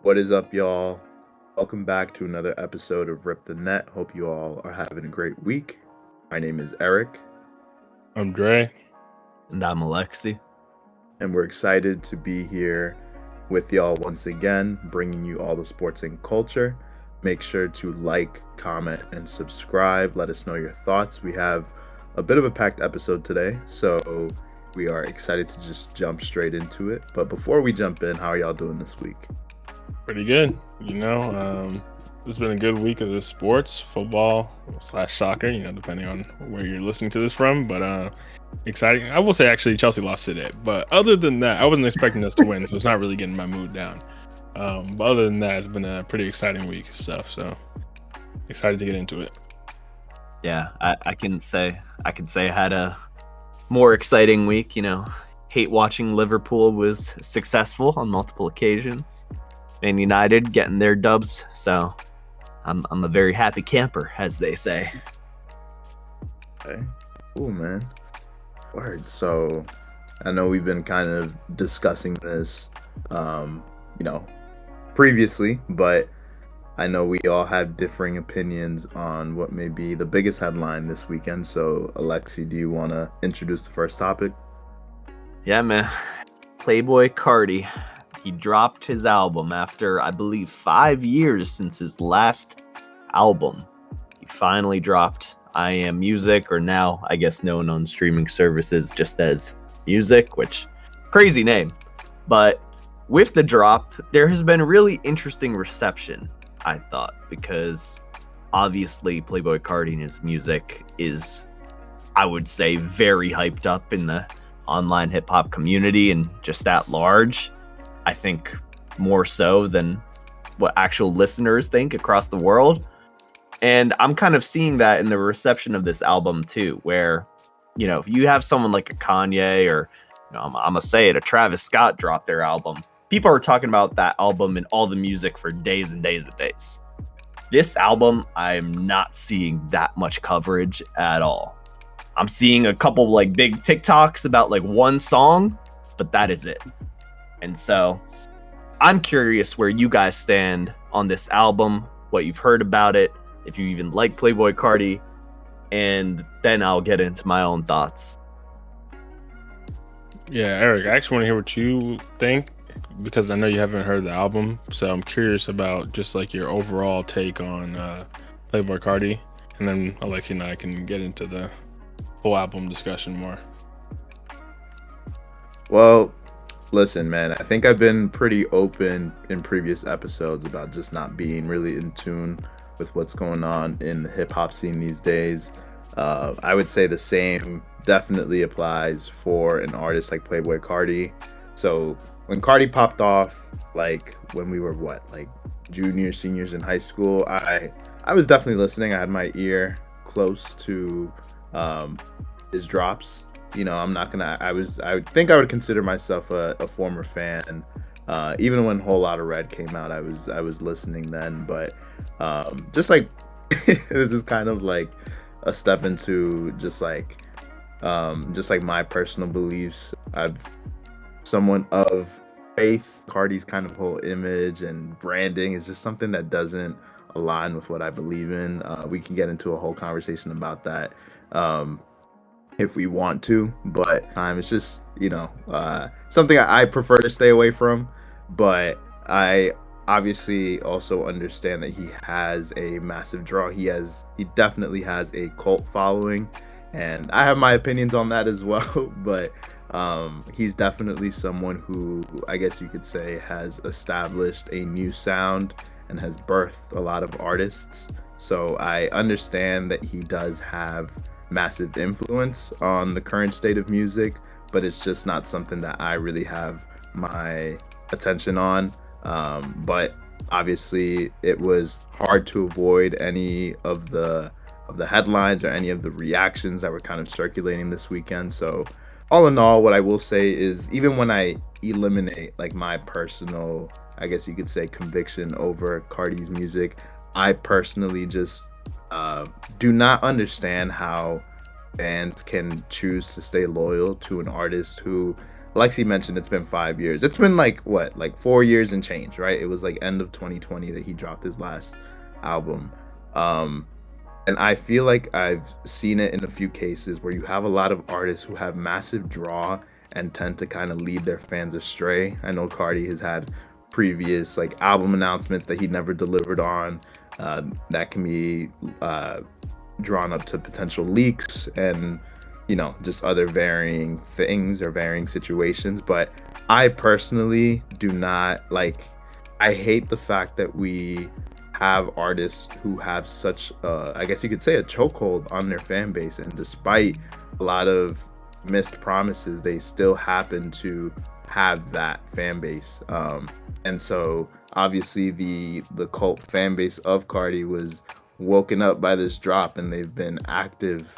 What is up, y'all? Welcome back to another episode of Rip the Net. Hope you all are having a great week. My name is Eric. I'm Dre. And I'm Alexi. And we're excited to be here with y'all once again, bringing you all the sports and culture. Make sure to like, comment, and subscribe. Let us know your thoughts. We have a bit of a packed episode today, so we are excited to just jump straight into it. But before we jump in, how are y'all doing this week? Pretty good. It's been a good week of the sports, football / soccer, depending on where you're listening to this from. But exciting. I will say, actually, Chelsea lost today. But other than that, I wasn't expecting us to win, so it's not really getting my mood down. But other than that, it's been a pretty exciting week of stuff. So excited to get into it. Yeah, I can say I had a more exciting week. Hate watching Liverpool was successful on multiple occasions. Man United getting their dubs, so I'm a very happy camper, as they say. Okay. Cool, man. Word. So I know we've been kind of discussing this previously, but I know we all have differing opinions on what may be the biggest headline this weekend. So Alexi, do you want to introduce the first topic? Yeah, man. Playboi Carti. He dropped his album after, I believe, 5 years since his last album. He finally dropped I Am Music, or now, I guess, known on streaming services just as Music, which, crazy name. But with the drop, there has been really interesting reception, I thought, because obviously Playboi Carti and his music is, I would say, very hyped up in the online hip-hop community and just at large. I think more so than what actual listeners think across the world. And I'm kind of seeing that in the reception of this album too, where, if you have someone like a Kanye or, I'm going to say it, a Travis Scott drop their album, people are talking about that album and all the music for days and days and days. This album, I'm not seeing that much coverage at all. I'm seeing a couple big TikToks about one song, but that is it. And so I'm curious where you guys stand on this album, what you've heard about it, if you even like Playboi Carti, and then I'll get into my own thoughts. Yeah, Eric, I actually want to hear what you think, because I know you haven't heard the album. So I'm curious about just your overall take on Playboi Carti, and then Alexi and I can get into the whole album discussion more. Well, listen, man, I think I've been pretty open in previous episodes about just not being really in tune with what's going on in the hip-hop scene these days. I would say the same definitely applies for an artist like Playboi Carti. So when Carti popped off, when we were juniors, seniors in high school, I was definitely listening. I had my ear close to his drops. I think I would consider myself a former fan. Even when Whole Lotta Red came out, I was listening then. But this is kind of a step into just my personal beliefs. I'm someone of faith. Carti's kind of whole image and branding is just something that doesn't align with what I believe in. We can get into a whole conversation about that if we want to, but it's just something I prefer to stay away from. But I obviously also understand that he has a massive draw. He definitely has a cult following, and I have my opinions on that as well. But he's definitely someone who, I guess you could say, has established a new sound and has birthed a lot of artists. So I understand that he does have massive influence on the current state of music, but it's just not something that I really have my attention on. But obviously it was hard to avoid any of the headlines or any of the reactions that were kind of circulating this weekend. So all in all, what I will say is, even when I eliminate my personal, I guess you could say, conviction over Carti's music, I personally just do not understand how fans can choose to stay loyal to an artist who Lexi mentioned it's been 5 years. It's been like 4 years and change, right? It was like end of 2020 that he dropped his last album. And I feel like I've seen it in a few cases where you have a lot of artists who have massive draw and tend to kind of lead their fans astray. I know Carti has had previous like album announcements that he never delivered on, that can be drawn up to potential leaks and just other varying things or varying situations. But I personally do not like, I hate the fact that we have artists who have such I guess you could say a chokehold on their fan base, and despite a lot of missed promises, they still happen to have that fan base. And so obviously the cult fan base of Carti was woken up by this drop, and they've been active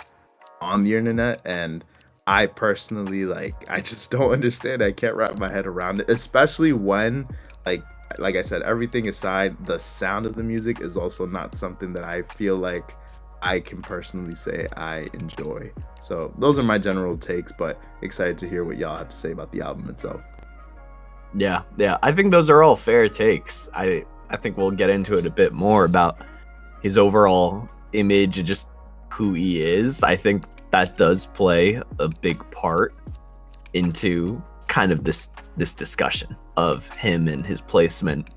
on the internet. And I personally, like, I just don't understand. I can't wrap my head around it, especially when like I said, everything aside, the sound of the music is also not something that I feel like I can personally say I enjoy. So those are my general takes, but excited to hear what y'all have to say about the album itself. Yeah, I think those are all fair takes. I think we'll get into it a bit more about his overall image and just who he is. I think that does play a big part into kind of this discussion of him and his placement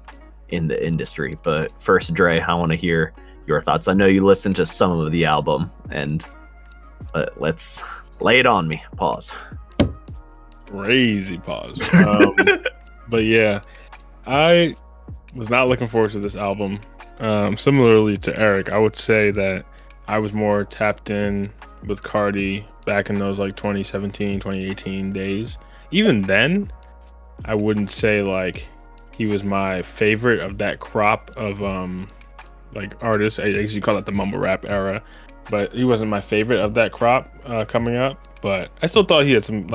in the industry. But first, Dre, I want to hear your thoughts. I know you listened to some of the album, and let's lay it on me. Pause. Crazy pause. But yeah, I was not looking forward to this album. Similarly to Eric, I would say that I was more tapped in with Carti back in those like 2017, 2018 days. Even then, I wouldn't say like he was my favorite of that crop of like artists. I guess you call it the mumble rap era, but he wasn't my favorite of that crop coming up. But I still thought he had some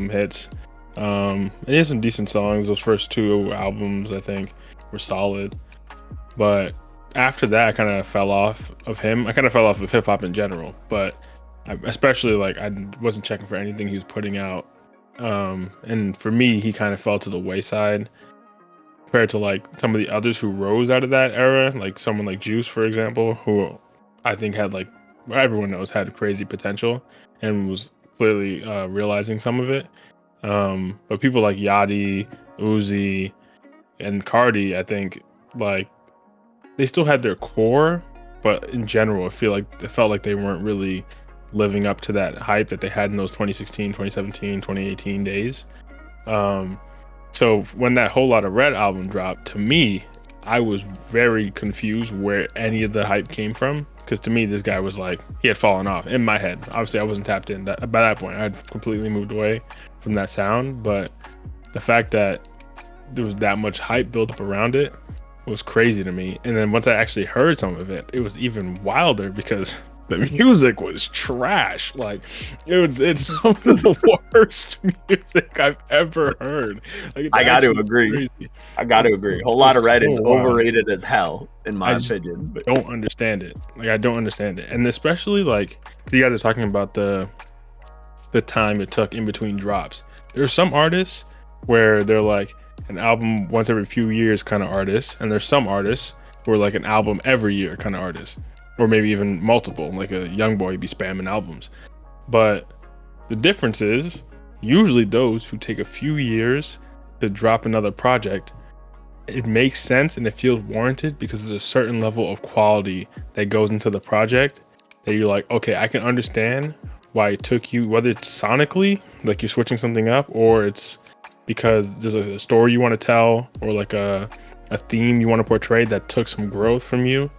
hits. And he had some decent songs. Those first two albums, I think, were solid. But after that, I kind of fell off of him. I kind of fell off of hip hop in general, but especially like I wasn't checking for anything he was putting out. And for me, he kind of fell to the wayside compared to like some of the others who rose out of that era, like someone like Juice, for example, who I think had like, everyone knows had crazy potential and was clearly realizing some of it. But people like Yachty, Uzi, and Carti, I think like they still had their core, but in general, it felt like they weren't really living up to that hype that they had in those 2016, 2017, 2018 days. So when that Whole Lotta Red album dropped, to me, I was very confused where any of the hype came from. Because to me, this guy was like, he had fallen off in my head. Obviously, I wasn't tapped in. By that point, I had completely moved away from that sound. But the fact that there was that much hype built up around it was crazy to me. And then once I actually heard some of it, it was even wilder because the music was trash. Like it's some of the worst music I've ever heard. Like, I got to agree. Whole Lotta Red is overrated as hell, in my opinion. I don't understand it. Like I don't understand it, and especially like you guys are talking about the time it took in between drops. There's some artists where they're like an album once every few years kind of artists, and there's some artists who are like an album every year kind of artists. Or maybe even multiple, like a young boy be spamming albums. But the difference is usually those who take a few years to drop another project, it makes sense and it feels warranted because there's a certain level of quality that goes into the project that you're like, okay, I can understand why it took you, whether it's sonically, like you're switching something up, or it's because there's a story you want to tell, or like a theme you want to portray that took some growth from you.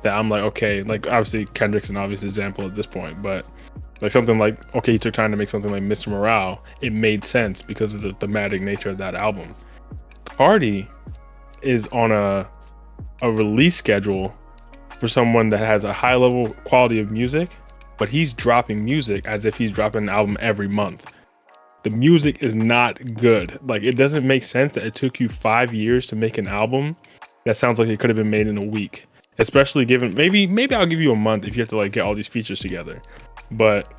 That I'm like, okay, like obviously Kendrick's an obvious example at this point, but like something like, okay, he took time to make something like Mr. Morale. It made sense because of the thematic nature of that album. Carti is on a release schedule for someone that has a high level quality of music, but he's dropping music as if he's dropping an album every month. The music is not good. Like it doesn't make sense that it took you 5 years to make an album that sounds like it could have been made in a week. Especially given maybe I'll give you a month if you have to like get all these features together. But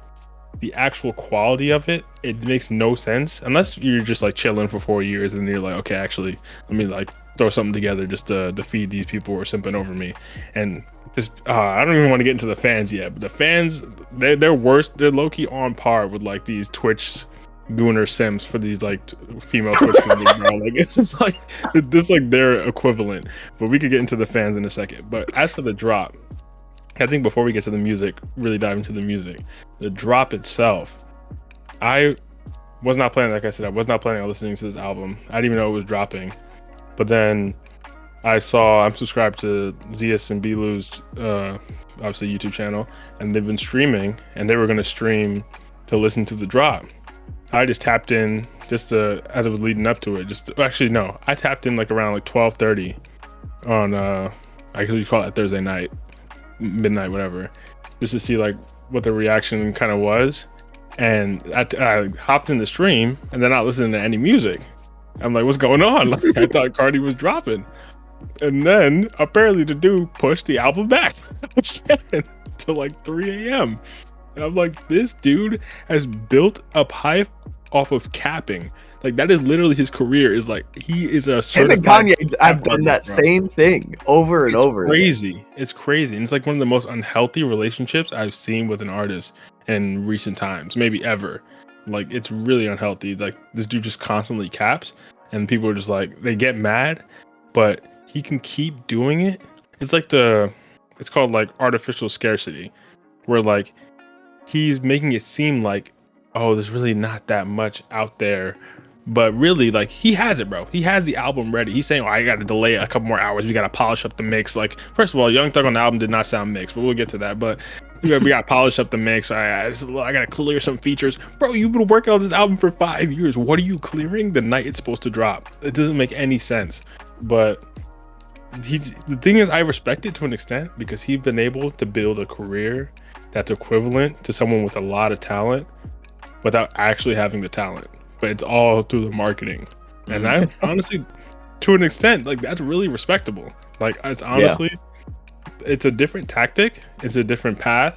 the actual quality of it, it makes no sense unless you're just like chilling for 4 years and you're like, okay, actually, let me like throw something together just to defeat these people who are simping over me. And this, I don't even want to get into the fans yet, but the fans, they're worse. They're low key on par with like these Twitch gooner sims for these like female Twitch streamers, bro. Like it's just like this like their equivalent. But we could get into the fans in a second. But as for the drop, I think before we get to the music, really dive into the music, the drop itself, I was not planning, like I said, I was not planning on listening to this album. I didn't even know it was dropping. But then I'm subscribed to Zeus and Bilu's obviously YouTube channel, and they've been streaming, and they were going to stream to listen to the drop. I just tapped in as it was leading up to it. I tapped in like around like 12:30 on I guess we call it Thursday night, midnight, whatever, just to see like what the reaction kind of was. And I hopped in the stream and then not listening to any music. I'm like, what's going on? Like, I thought Carti was dropping. And then apparently the dude pushed the album back to like 3 a.m. And I'm like, this dude has built up hype off of capping. Like that is literally his career. Is like he is a certified. Him and Kanye, I've done that same thing over and over. Crazy. It's crazy. And it's like one of the most unhealthy relationships I've seen with an artist in recent times, maybe ever. Like it's really unhealthy. Like this dude just constantly caps, and people are just like they get mad, but he can keep doing it. It's like it's called like artificial scarcity, where like he's making it seem like, oh, there's really not that much out there. But really, like, he has it, bro. He has the album ready. He's saying, oh, I got to delay it a couple more hours. We got to polish up the mix. Like, first of all, Young Thug on the album did not sound mixed, but we'll get to that. But we got to polish up the mix. I got to clear some features. Bro, you've been working on this album for 5 years. What are you clearing the night it's supposed to drop? It doesn't make any sense. But the thing is, I respect it to an extent because he's been able to build a career that's equivalent to someone with a lot of talent without actually having the talent. But it's all through the marketing. And I honestly, to an extent, like that's really respectable. Like it's honestly, it's a different tactic. It's a different path,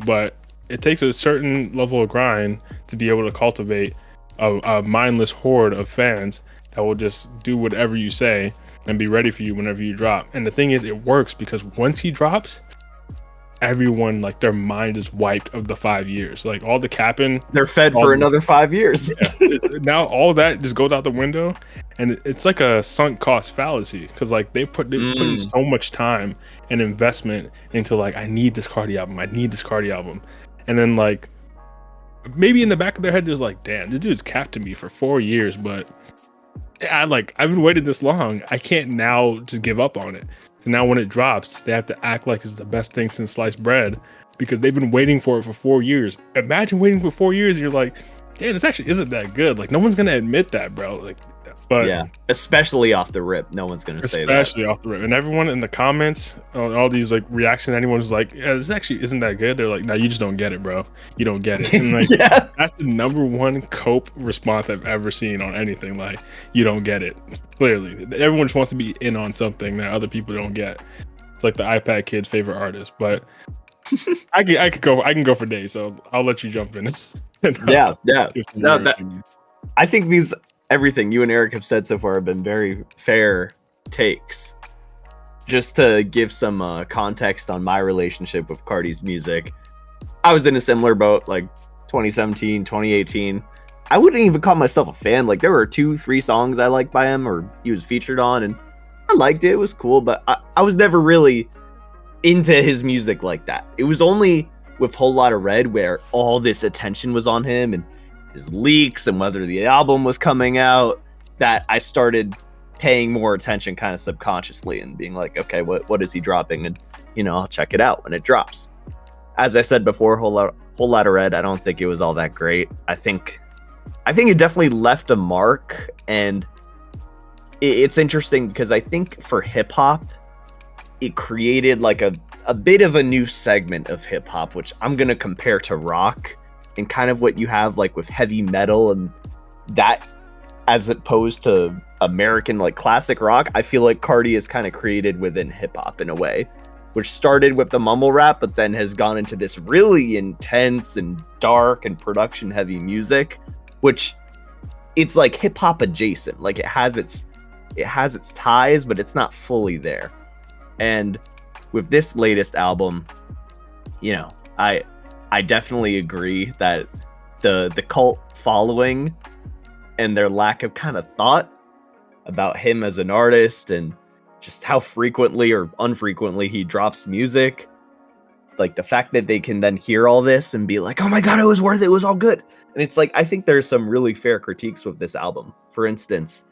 but it takes a certain level of grind to be able to cultivate a mindless horde of fans that will just do whatever you say and be ready for you whenever you drop. And the thing is, it works because once he drops, everyone, like their mind is wiped of the 5 years. Like all the capping, they're fed for another 5 years. Now all that just goes out the window, and it's like a sunk cost fallacy because like they put in so much time and investment into like, I need this Carti album, and then like maybe in the back of their head there's like, damn, this dude's capped me for 4 years, but I've been waiting this long, I can't now just give up on it. So now when it drops, they have to act like it's the best thing since sliced bread because they've been waiting for it for 4 years. Imagine waiting for 4 years and you're like, damn, this actually isn't that good. Like no one's gonna admit that, bro. Like, but yeah, especially off the rip, no one's gonna say that. Especially off the rip, and everyone in the comments on all these like reactions, anyone who's like, yeah, this actually isn't that good. They're like, no, you just don't get it, bro. You don't get it. And like, that's the #1 cope response I've ever seen on anything. Like, you don't get it. Clearly, everyone just wants to be in on something that other people don't get. It's like the iPad kid's favorite artist, but I can go for days. So I'll let you jump in. Yeah. No, I think everything you and Eric have said so far have been very fair takes. Just to give some context on my relationship with Carti's music, I was in a similar boat, like 2017, 2018. I wouldn't even call myself a fan. Like there were 2-3 songs I liked by him or he was featured on, and I liked it. It was cool, but I was never really into his music like that. It was only with Whole Lotta Red where all this attention was on him and his leaks and whether the album was coming out that I started paying more attention kind of subconsciously and being like, okay, what is he dropping? And I'll check it out when it drops. As I said before, Whole Lotta Red, I don't think it was all that great. I think it definitely left a mark, and it's interesting because I think for hip hop it created like a bit of a new segment of hip hop, which I'm gonna compare to rock. And kind of what you have like with heavy metal and that as opposed to American like classic rock, I feel like Carti is kind of created within hip hop in a way. which started with the mumble rap, but then has gone into this really intense and dark and production heavy music, which it's like hip hop adjacent. Like it has its ties, but it's not fully there. And with this latest album, you know, I definitely agree that the cult following and their lack of kind of thought about him as an artist and just how frequently or unfrequently he drops music, like the fact that they can then hear all this and be like, oh my god, it was worth it, it was all good. And it's like, I think there's some really fair critiques with this album. For instance,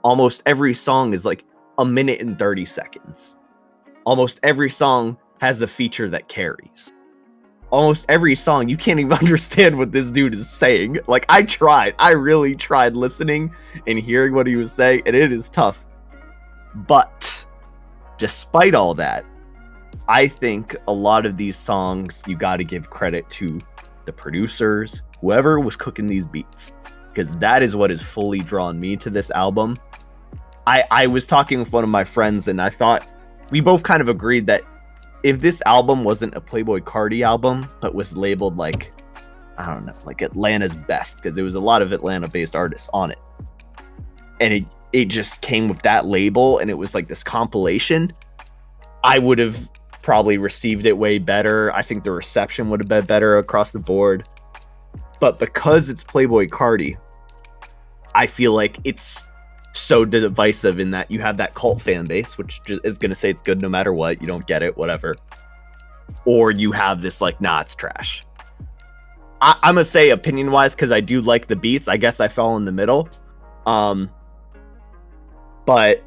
almost every song is like a minute and 30 seconds. Almost every song has a feature that carries. Almost every song, you can't even understand what this dude is saying. Like, I really tried listening and hearing what he was saying, and it is tough. But, despite all that, I think a lot of these songs, you gotta give credit to the producers, whoever was cooking these beats, because that is what has fully drawn me to this album. I was talking with one of my friends, and I thought, we both kind of agreed that if this album wasn't a Playboi Carti album, but was labeled like, I don't know, like Atlanta's best, because there was a lot of Atlanta-based artists on it, and it just came with that label, and it was like this compilation, I would have probably received it way better. I think the reception would have been better across the board. But because it's Playboi Carti, I feel like it's so divisive in that you have that cult fan base, which is going to say it's good no matter what, you don't get it, whatever. Or you have this like, nah, it's trash. I'm going to say opinion-wise, because I do like the beats, I guess I fell in the middle. But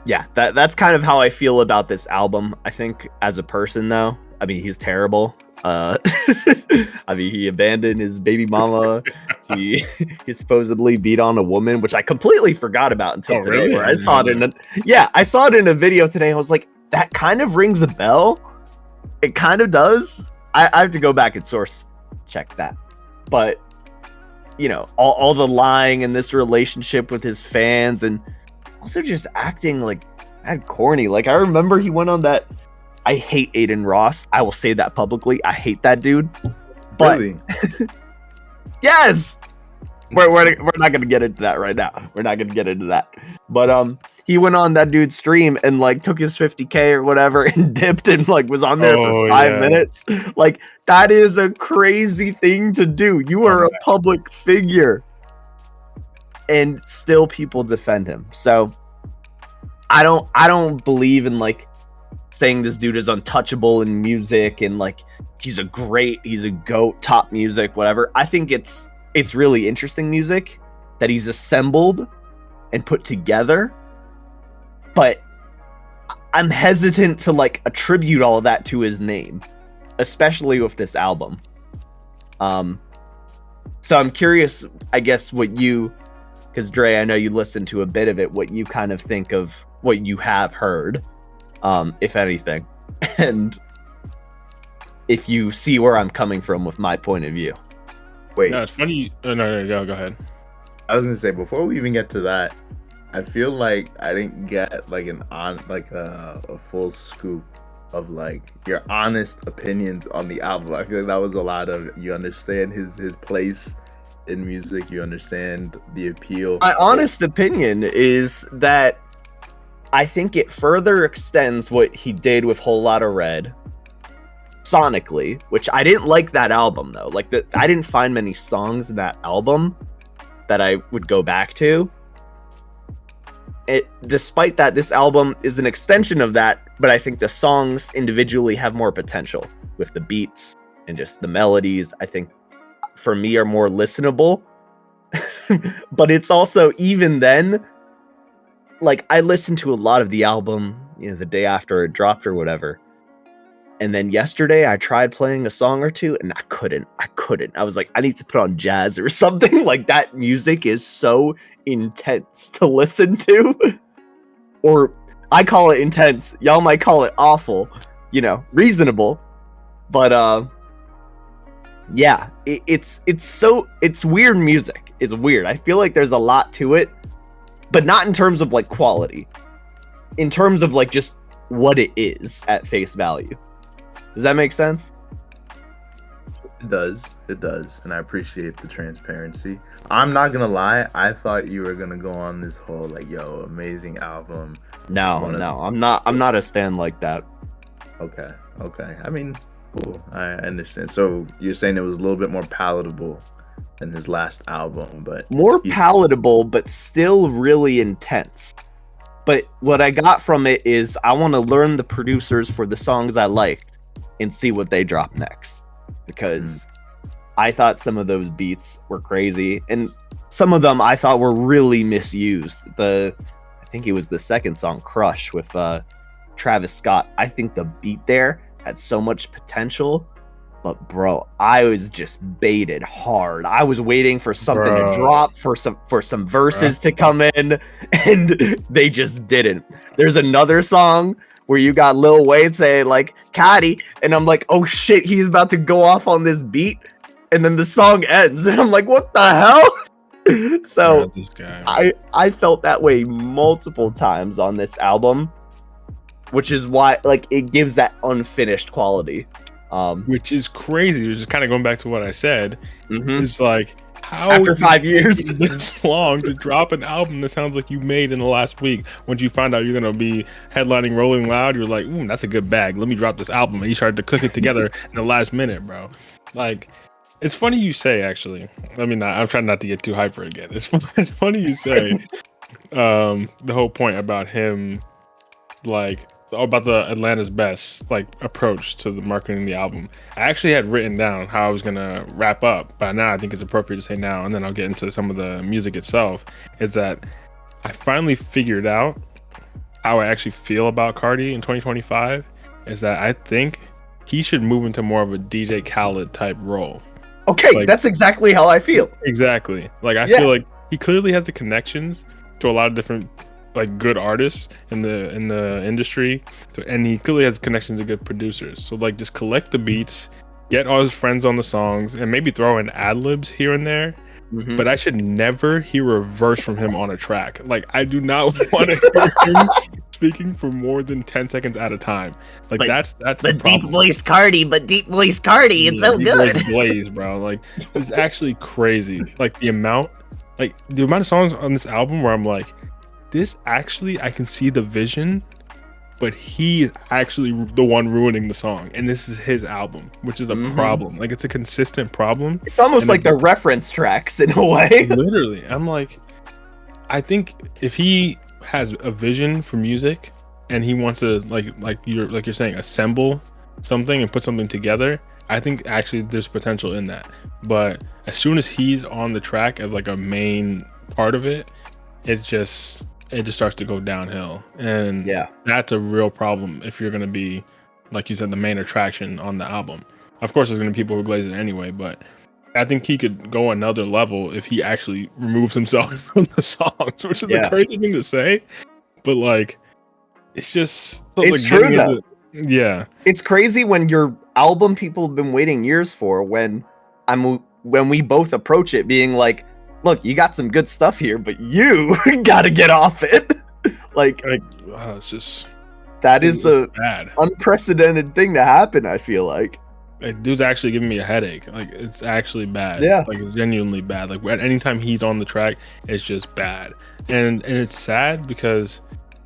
yeah, that's kind of how I feel about this album. I think as a person, though, I mean, he's terrible. I mean, he abandoned his baby mama. He supposedly beat on a woman, which I completely forgot about until today. Really? Where I saw it I saw it in a video today. I was like, that kind of rings a bell. It kind of does. I have to go back and source check that. But you know, all the lying in this relationship with his fans, and also just acting like corny. Like, I remember he went on that. I hate Aiden Ross. I will say that publicly. I hate that dude. But Really? yes, we're not gonna get into that right now. We're not gonna get into that. But he went on that dude's stream and like took his 50K or whatever and dipped and like was on there for 5 minutes. Like, that is a crazy thing to do. You are a public figure, and still people defend him. So I don't believe in like saying this dude is untouchable in music and like he's a GOAT, top music, whatever. I think it's really interesting music that he's assembled and put together, but I'm hesitant to like attribute all of that to his name, especially with this album. So I'm curious, I guess, what you, because Dre, I know you listened to a bit of it, what you kind of think of what you have heard, if anything, and if you see where I'm coming from with my point of view. Wait, No, it's funny. No, go ahead. I was gonna say, before we even get to that, I feel like I didn't get like a full scoop of like your honest opinions on the album. I feel like that was a lot of, you understand his place in music, you understand the appeal. My honest opinion is that I think it further extends what he did with Whole Lotta Red sonically, which I didn't like that album though. Like, I didn't find many songs in that album that I would go back to. Despite that, this album is an extension of that, but I think the songs individually have more potential with the beats and just the melodies. I think for me are more listenable. But it's also, even then, like, I listened to a lot of the album, you know, the day after it dropped or whatever. And then yesterday I tried playing a song or two and I couldn't. I was like, I need to put on jazz or something. Like, that music is so intense to listen to. Or I call it intense. Y'all might call it awful, you know, reasonable. But yeah, it's weird music. It's weird. I feel like there's a lot to it, but not in terms of like quality. In terms of like just what it is at face value. Does that make sense? It does, and I appreciate the transparency. I'm not gonna lie, I thought you were gonna go on this whole like, yo, amazing album. No, I'm not a stan like that. Okay. I mean, cool. I understand. So you're saying it was a little bit more palatable than his last album, but More palatable, but still really intense. But what I got from it is I want to learn the producers for the songs I liked and see what they drop next. Because I thought some of those beats were crazy, and some of them I thought were really misused. I think it was the second song, Crush, with Travis Scott. I think the beat there had so much potential, but bro, I was just baited hard. I was waiting for something to drop, for some verses to come in, and they just didn't. There's another song where you got Lil Wayne saying like Carti, and I'm like, oh shit, he's about to go off on this beat, and then the song ends, and I'm like, what the hell? So this guy, I felt that way multiple times on this album, which is why like it gives that unfinished quality. Which is crazy. Which is kind of going back to what I said. It's like, how after 5 years this long to drop an album that sounds like you made in the last week? Once you find out you're gonna be headlining Rolling Loud, you're like, ooh, that's a good bag. Let me drop this album, and you started to cook it together in the last minute, bro. Like, it's funny you say. Actually, I'm trying not to get too hyper again. It's funny you say the whole point about him, like, about the Atlanta's Best like approach to the marketing of the album. I actually had written down how I was gonna wrap up, but now I think it's appropriate to say now, and then I'll get into some of the music itself. Is that I finally figured out how I actually feel about Carti in 2025. Is that I think he should move into more of a DJ Khaled type role. Okay, like, that's exactly how I feel. Exactly. Like I feel like he clearly has the connections to a lot of different like good artists in the industry, and he clearly has connections to good producers. So like just collect the beats, get all his friends on the songs, and maybe throw in ad-libs here and there. But I should never hear a verse from him on a track. Like I do not want to hear him speaking for more than 10 seconds at a time. Like that's the problem. Deep voice Carti, it's so good. Blaze, bro. Like it's actually crazy. Like the amount of songs on this album where I'm like, this actually, I can see the vision, but he is actually the one ruining the song, and this is his album, which is a problem. Like it's a consistent problem. It's almost like the reference tracks in a way. Literally, I'm like, I think if he has a vision for music and he wants to like you're saying, assemble something and put something together, I think actually there's potential in that. But as soon as he's on the track as like a main part of it, it just starts to go downhill, and that's a real problem if you're going to be, like you said, the main attraction on the album. Of course there's going to be people who glaze it anyway, but I think he could go another level if he actually removes himself from the songs, which is a crazy thing to say, but like it's just it's like, true though. It's crazy when your album people have been waiting years for, when we both approach it being like, look, you got some good stuff here, but you gotta get off it. It's just that is a bad, unprecedented thing to happen. I feel like dude's actually giving me a headache. Like it's actually bad. Like it's genuinely bad. Like at any time he's on the track, it's just bad, and it's sad because.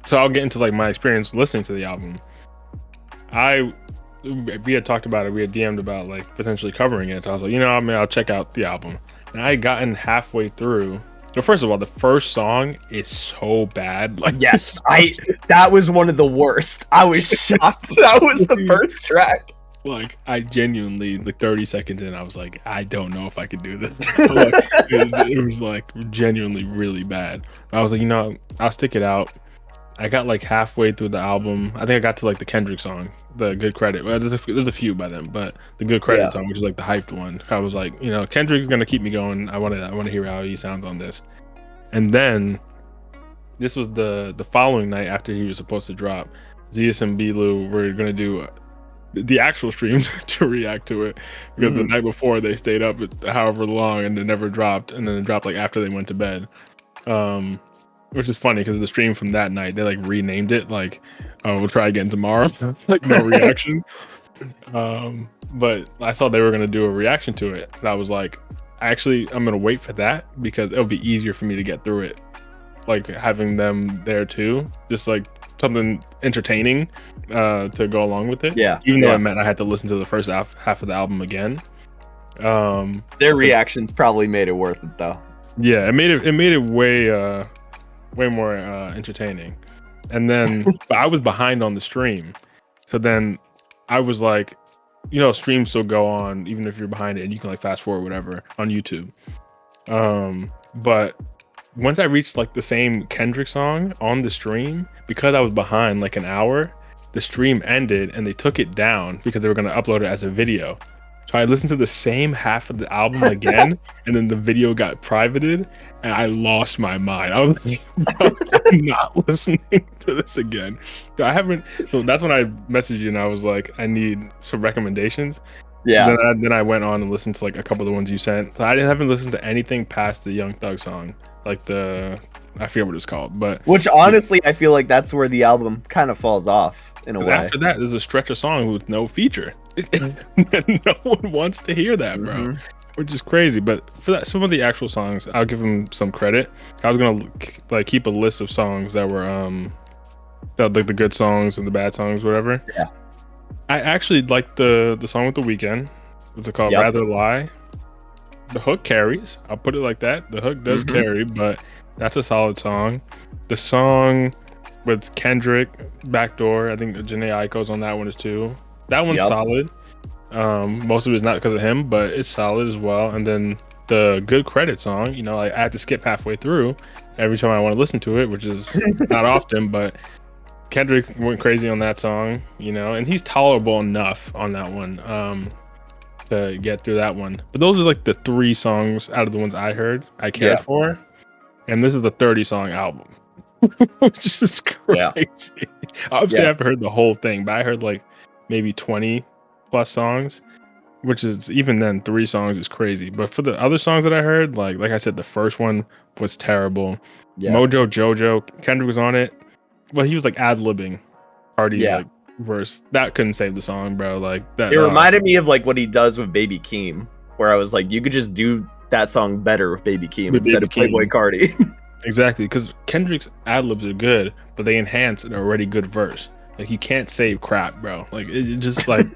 So I'll get into like my experience listening to the album. We had talked about it. We had DM'd about like potentially covering it. So I was like, I'll check out the album. And I had gotten halfway through. Well, first of all, the first song is so bad. Like, yes, that was one of the worst. I was shocked. That was the first track. Like, I genuinely, like 30 seconds in, I was like, I don't know if I could do this. Like, it was like genuinely really bad. I was like, I'll stick it out. I got like halfway through the album. I think I got to like the Kendrick song, the Good Credit. Well, there's a few by them, but the Good Credit song, which is like the hyped one. I was like, Kendrick's gonna keep me going. I want to hear how he sounds on this. And then this was the following night after he was supposed to drop. Zeus and Bilu were gonna do the actual stream to react to it, because the night before they stayed up however long and it never dropped, and then it dropped like after they went to bed. Which is funny because the stream from that night, they like renamed it like we'll try again tomorrow. Like no reaction. But I saw they were gonna do a reaction to it, and I was like, actually, I'm gonna wait for that because it'll be easier for me to get through it. Like having them there too, just like something entertaining to go along with it. Yeah. Even though it meant I had to listen to the first half of the album again. Their reactions probably made it worth it though. Yeah, it made it way more entertaining. And then but I was behind on the stream, so then I was like, streams still go on even if you're behind it, and you can like fast forward whatever on YouTube. But once I reached like the same Kendrick song on the stream, because I was behind like an hour, the stream ended and they took it down because they were going to upload it as a video. So I listened to the same half of the album again, and then the video got privated, and I lost my mind. I was like, I'm not listening to this again. So that's when I messaged you, and I was like, I need some recommendations. Yeah. Then I went on and listened to like a couple of the ones you sent. So I haven't listened to anything past the Young Thug song, like I forget what it's called, but which honestly, I feel like that's where the album kind of falls off in a way. After that, there's a stretch of song with no feature. No one wants to hear that, bro, which is crazy. But for that, some of the actual songs, I'll give them some credit. I was gonna like keep a list of songs that were that like the good songs and the bad songs, whatever. Yeah. I actually liked the song with The Weeknd. What's it called? Yep. Rather Lie. The hook carries. I'll put it like that. The hook does carry, but that's a solid song. The song with Kendrick, Backdoor, I think Janae Aiko's on that one too. That one's solid. Most of it is not because of him, but it's solid as well. And then the Good Credit song, I had to skip halfway through every time I want to listen to it, which is not often, but Kendrick went crazy on that song, and he's tolerable enough on that one to get through that one. But those are like the 3 songs out of the ones I heard I cared for. And this is the 30-song album, which is crazy. Obviously, I haven't heard the whole thing, but I heard like maybe 20 plus songs, which is, even then, 3 songs is crazy. But for the other songs that I heard, like I said, the first one was terrible. Mojo Jojo, Kendrick was on it. Well, he was like ad-libbing Carti's like verse. That couldn't save the song, bro. Like that. It reminded me of like what he does with Baby Keem, where I was like, you could just do that song better with Baby Keem instead of Playboi Carti. Exactly, because Kendrick's ad-libs are good, but they enhance an already good verse. Like, you can't save crap, bro. Like, it just like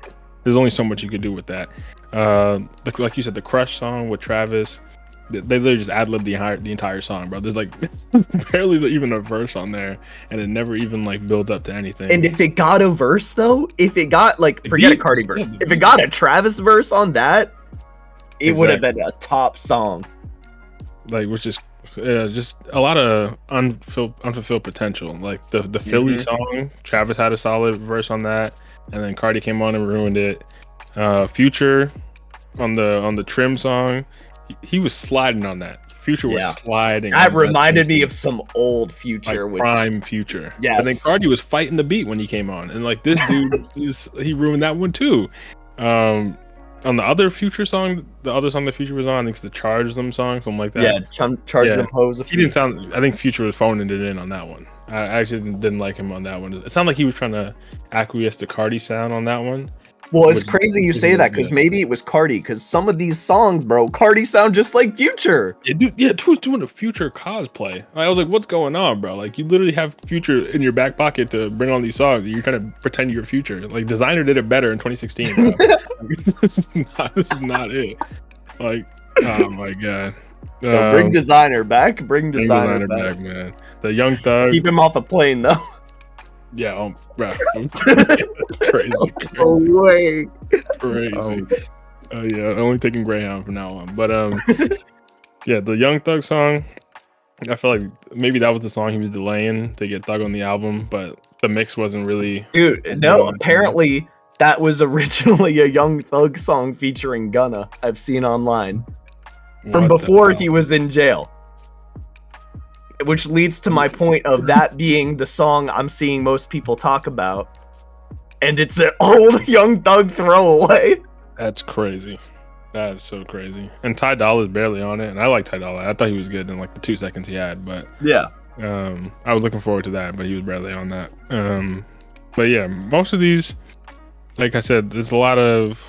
there's only so much you could do with that. Like you said, the Crush song with Travis, they literally just ad-lib the entire song, bro. There's like barely even a verse on there, and it never even like builds up to anything. And if it got a verse though, if it got like, forget a Carti verse, if it got a Travis verse on that, it would have been a top song. Like, which is just a lot of unfulfilled potential. Like the Philly song, Travis had a solid verse on that, and then Carti came on and ruined it. Future on the Trim song, he was sliding on that. Future was sliding. That reminded me of some old Future, like prime Future. Yes. And then Carti was fighting the beat when he came on, and like this dude, he ruined that one too. On the other Future song, the other song that Future was on, I think it's the Charge Them song, something like that. Yeah, Charge Them Hoes. He didn't sound. I think Future was phoning it in on that one. I actually didn't like him on that one. It sounded like he was trying to acquiesce to Carti sound on that one. Well, it's crazy you say that, because maybe it was Carti, because some of these songs, bro, Carti sound just like Future. Dude was doing a Future cosplay. I was like, what's going on, bro? Like, you literally have Future in your back pocket to bring on these songs. You're trying to pretend you're Future. Like, Designer did it better in 2016, bro. This is not it. Like, oh my god. Bring Designer back. Bring Designer back, man. The Young Thug. Keep him off a plane, though. Yeah, bro. Crazy. No way. Crazy. Yeah, only taking Greyhound from now on. But yeah, the Young Thug song, I feel like maybe that was the song he was delaying to get Thug on the album, but the mix wasn't really. Dude, no, apparently that was originally a Young Thug song featuring Gunna, I've seen online. From before he was in jail. Which leads to my point of that being the song I'm seeing most people talk about. And it's an old Young Thug throwaway. That's crazy. That is so crazy. And Ty Dolla is barely on it. And I like Ty Dolla. I thought he was good in like the 2 seconds he had. But yeah, I was looking forward to that, but he was barely on that. But yeah, most of these, like I said, there's a lot of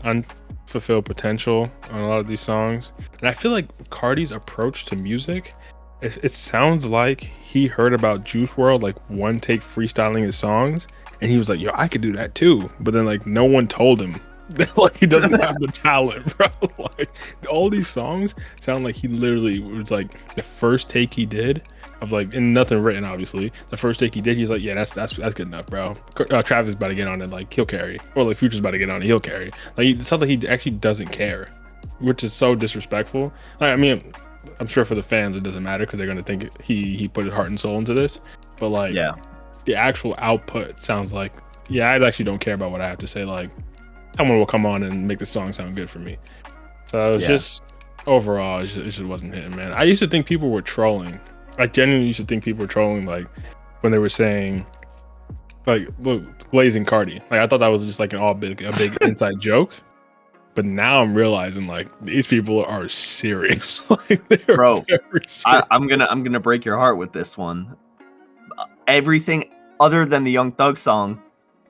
unfulfilled potential on a lot of these songs. And I feel like Carti's approach to music, it sounds like he heard about Juice WRLD like one take freestyling his songs, and he was like, yo, I could do that too. But then like no one told him that like he doesn't have the talent, bro. Like all these songs sound like he literally was like the first take he did of like, and nothing written obviously. The first take he did, he's like, yeah, that's good enough, bro. Travis is about to get on it, like he'll carry, or like Future's about to get on it, he'll carry. Like it sounds like he actually doesn't care, which is so disrespectful. Like, I mean, I'm sure for the fans it doesn't matter because they're gonna think he put his heart and soul into this. But like, yeah, the actual output sounds like, yeah, I actually don't care about what I have to say. Like, someone will come on and make the song sound good for me. So it was just overall, it just wasn't hitting, man. I used to think people were trolling. I genuinely used to think people were trolling, like when they were saying, like, look, glazing Carti. Like I thought that was just like a big inside joke. But now I'm realizing like these people are serious. Like they're bro. Very serious. I'm gonna break your heart with this one. Everything other than the Young Thug song,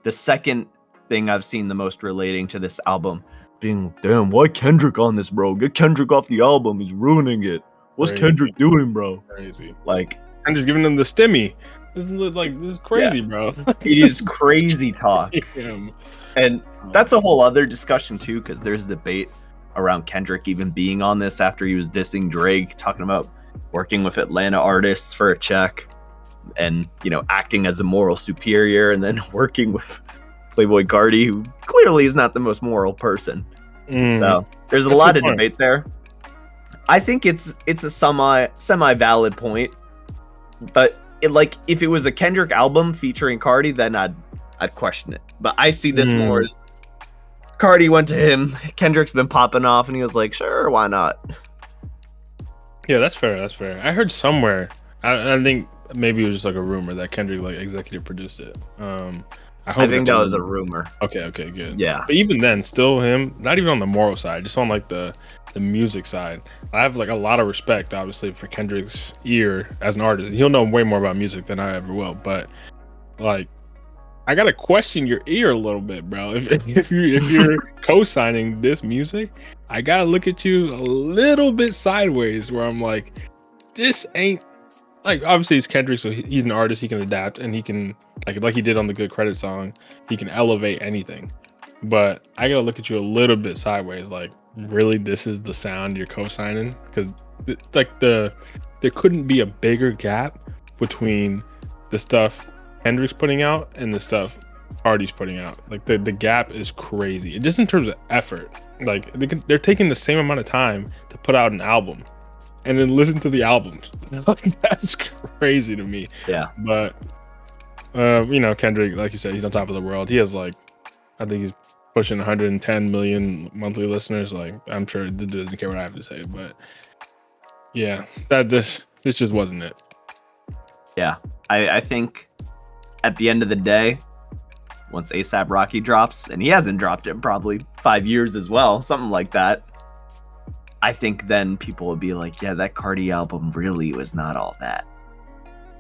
the second thing I've seen the most relating to this album being, damn, why Kendrick on this, bro? Get Kendrick off the album. He's ruining it. What's Kendrick doing, bro? Crazy. Like, Kendrick giving them the stimmy. This is crazy, bro. It is crazy talk. And that's a whole other discussion too, because there's debate around Kendrick even being on this after he was dissing Drake, talking about working with Atlanta artists for a check and, you know, acting as a moral superior, and then working with Playboi Carti, who clearly is not the most moral person. So there's a lot of debate there. I think it's a semi valid point, but if it was a Kendrick album featuring Carti, then I'd question it. But I see this more as Carti went to him, Kendrick's been popping off, and he was like, sure, why not? Yeah, that's fair. I heard somewhere, I think maybe it was just like a rumor that Kendrick like executive produced it. I think that was a rumor. Okay, good. Yeah. But even then, still him, not even on the moral side, just on like the music side. I have like a lot of respect, obviously, for Kendrick's ear as an artist. He'll know way more about music than I ever will. But like, I gotta question your ear a little bit, bro. If you're co-signing this music, I gotta look at you a little bit sideways, where I'm like, this ain't like, obviously it's Kendrick, so he's an artist. He can adapt, and he can like he did on the Good Credit song, he can elevate anything. But I gotta look at you a little bit sideways, like, really, this is the sound you're co-signing? Because there couldn't be a bigger gap between the stuff Kendrick's putting out and the stuff Carti's putting out. Like the gap is crazy. Just in terms of effort, like they're taking the same amount of time to put out an album and then listen to the albums. Like, that's crazy to me. Yeah. But you know, Kendrick, like you said, he's on top of the world. He has like, I think he's pushing 110 million monthly listeners. Like, I'm sure the dude doesn't care what I have to say, but yeah, this just wasn't it. Yeah, I think at the end of the day, once A$AP Rocky drops, and he hasn't dropped it in probably 5 years as well, something like that, I think then people will be like, yeah, that Carti album really was not all that.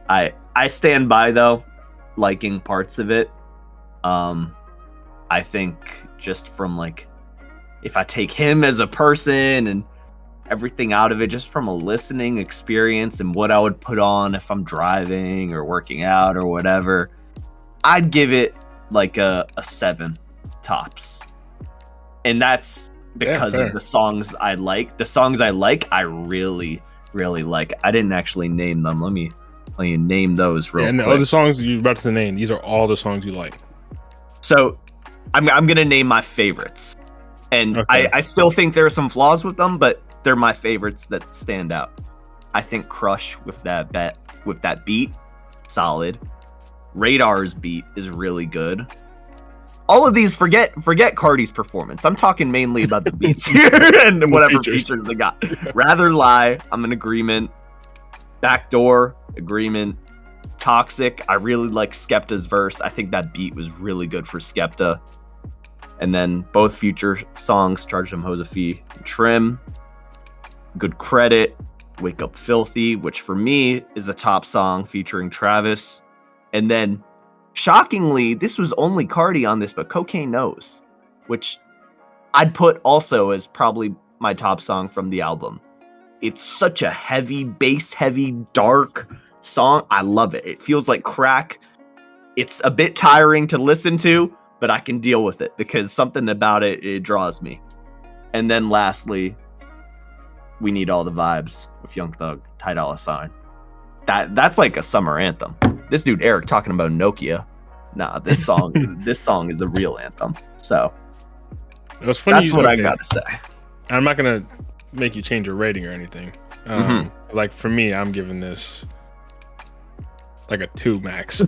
I stand by, though, liking parts of it. I think just from like, if I take him as a person and everything out of it, just from a listening experience and what I would put on if I'm driving or working out or whatever, I'd give it like a 7 tops. And that's because of the songs I like. The songs I like, I really, really like. I didn't actually name them. Let me name those real quick. And the other songs you're about to name, these are all the songs you like. So I'm going to name my favorites. And okay. I still think there are some flaws with them, but they're my favorites that stand out. I think Crush with that beat, solid. Radar's beat is really good. All of these, forget Carti's performance. I'm talking mainly about the beats here and whatever features they got. Rather Lie, I'm in agreement. Backdoor, agreement. Toxic, I really like Skepta's verse. I think that beat was really good for Skepta. And then both Future songs, Charge Them Hoes a Fee, Trim. Good Credit, Wake Up Filthy, which for me is a top song featuring Travis. And then shockingly, this was only Carti on this, but Cocaine Knows, which I'd put also as probably my top song from the album. It's such a heavy, bass-heavy, dark song. I love it. It feels like crack. It's a bit tiring to listen to, but I can deal with it because something about it draws me. And then lastly, We Need All the Vibes with Young Thug, Ty Dolla $ign. That's like a summer anthem. This dude Eric talking about Nokia. Nah, this song is the real anthem. So it was funny. That's what I gotta say. I'm not gonna make you change your rating or anything. Like for me, I'm giving this like a 2 max.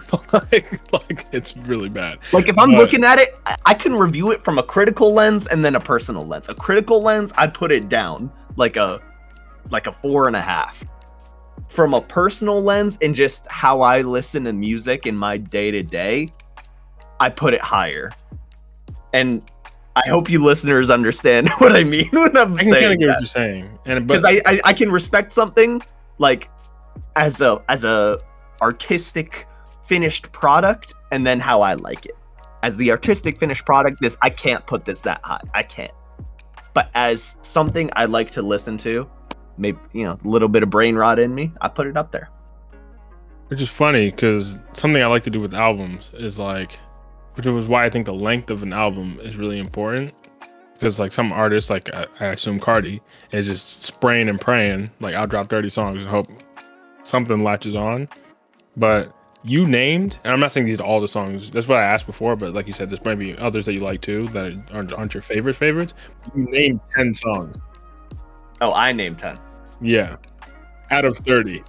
like it's really bad. Like if I'm looking at it, I can review it from a critical lens and then a personal lens. A critical lens, I'd put it down like a 4.5. From a personal lens and just how I listen to music in my day-to-day, I put it higher. And I hope you listeners understand what I mean when I'm saying I can kind of get that. what you're saying. Because I can respect something like as a artistic finished product and then how I like it. As the artistic finished product, I can't put this that high. I can't. But as something I like to listen to, maybe, a little bit of brain rot in me, I put it up there. Which is funny because something I like to do with albums is which is why I think the length of an album is really important. Because like some artists, like I assume Carti, is just spraying and praying. Like I'll drop 30 songs and hope something latches on. But you named, and I'm not saying these are all the songs. That's what I asked before. But like you said, there's maybe others that you like too that aren't your favorites. You named 10 songs. Oh, I named 10. Yeah, out of 30.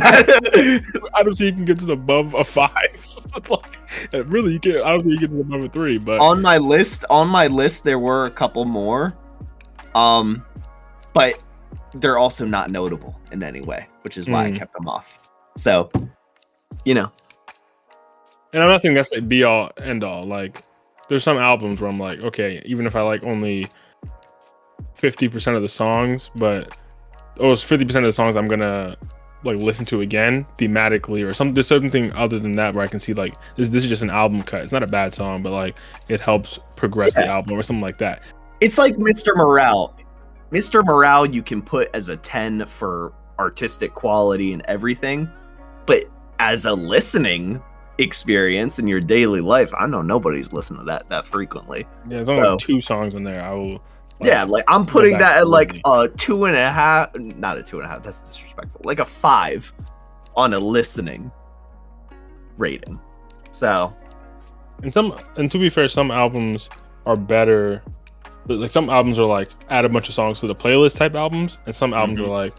I don't see you can get to above a 5. Really, you can't. I don't think you get to above a 3. But on my list, there were a couple more, but they're also not notable in any way, which is why I kept them off. So, And I'm not saying that's the be all end all. Like, there's some albums where I'm like, okay, even if I like only 50% of the songs, but those 50% of the songs I'm gonna like listen to again thematically or something. There's something other than that where I can see like this is just an album cut. It's not a bad song, but like it helps progress the album or something like that. It's like Mr. Morale. Mr. Morale you can put as a 10 for artistic quality and everything, but as a listening experience in your daily life, I know nobody's listening to that frequently. Yeah, there's only 2 songs in there. I will. Like I'm putting that at like a 2.5, not a 2.5. That's disrespectful. Like a 5 on a listening rating. So, and to be fair, some albums are better. Like some albums are like add a bunch of songs to the playlist type albums, and some albums are like,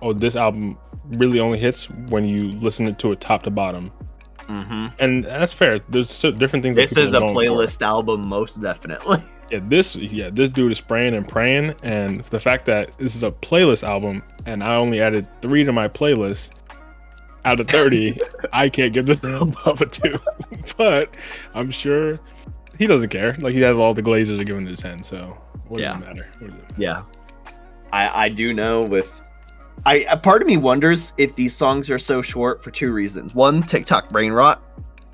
oh, this album really only hits when you listen to it top to bottom. And that's fair. There's different things. This is a playlist album, most definitely. This dude is spraying and praying, and the fact that this is a playlist album and I only added 3 to my playlist out of 30, I can't give this above a 2. But I'm sure he doesn't care. Like he has all the Glazers are giving it a 10, so what does it matter? Yeah, I do know with. A part of me wonders if these songs are so short for 2 reasons. One, TikTok brain rot,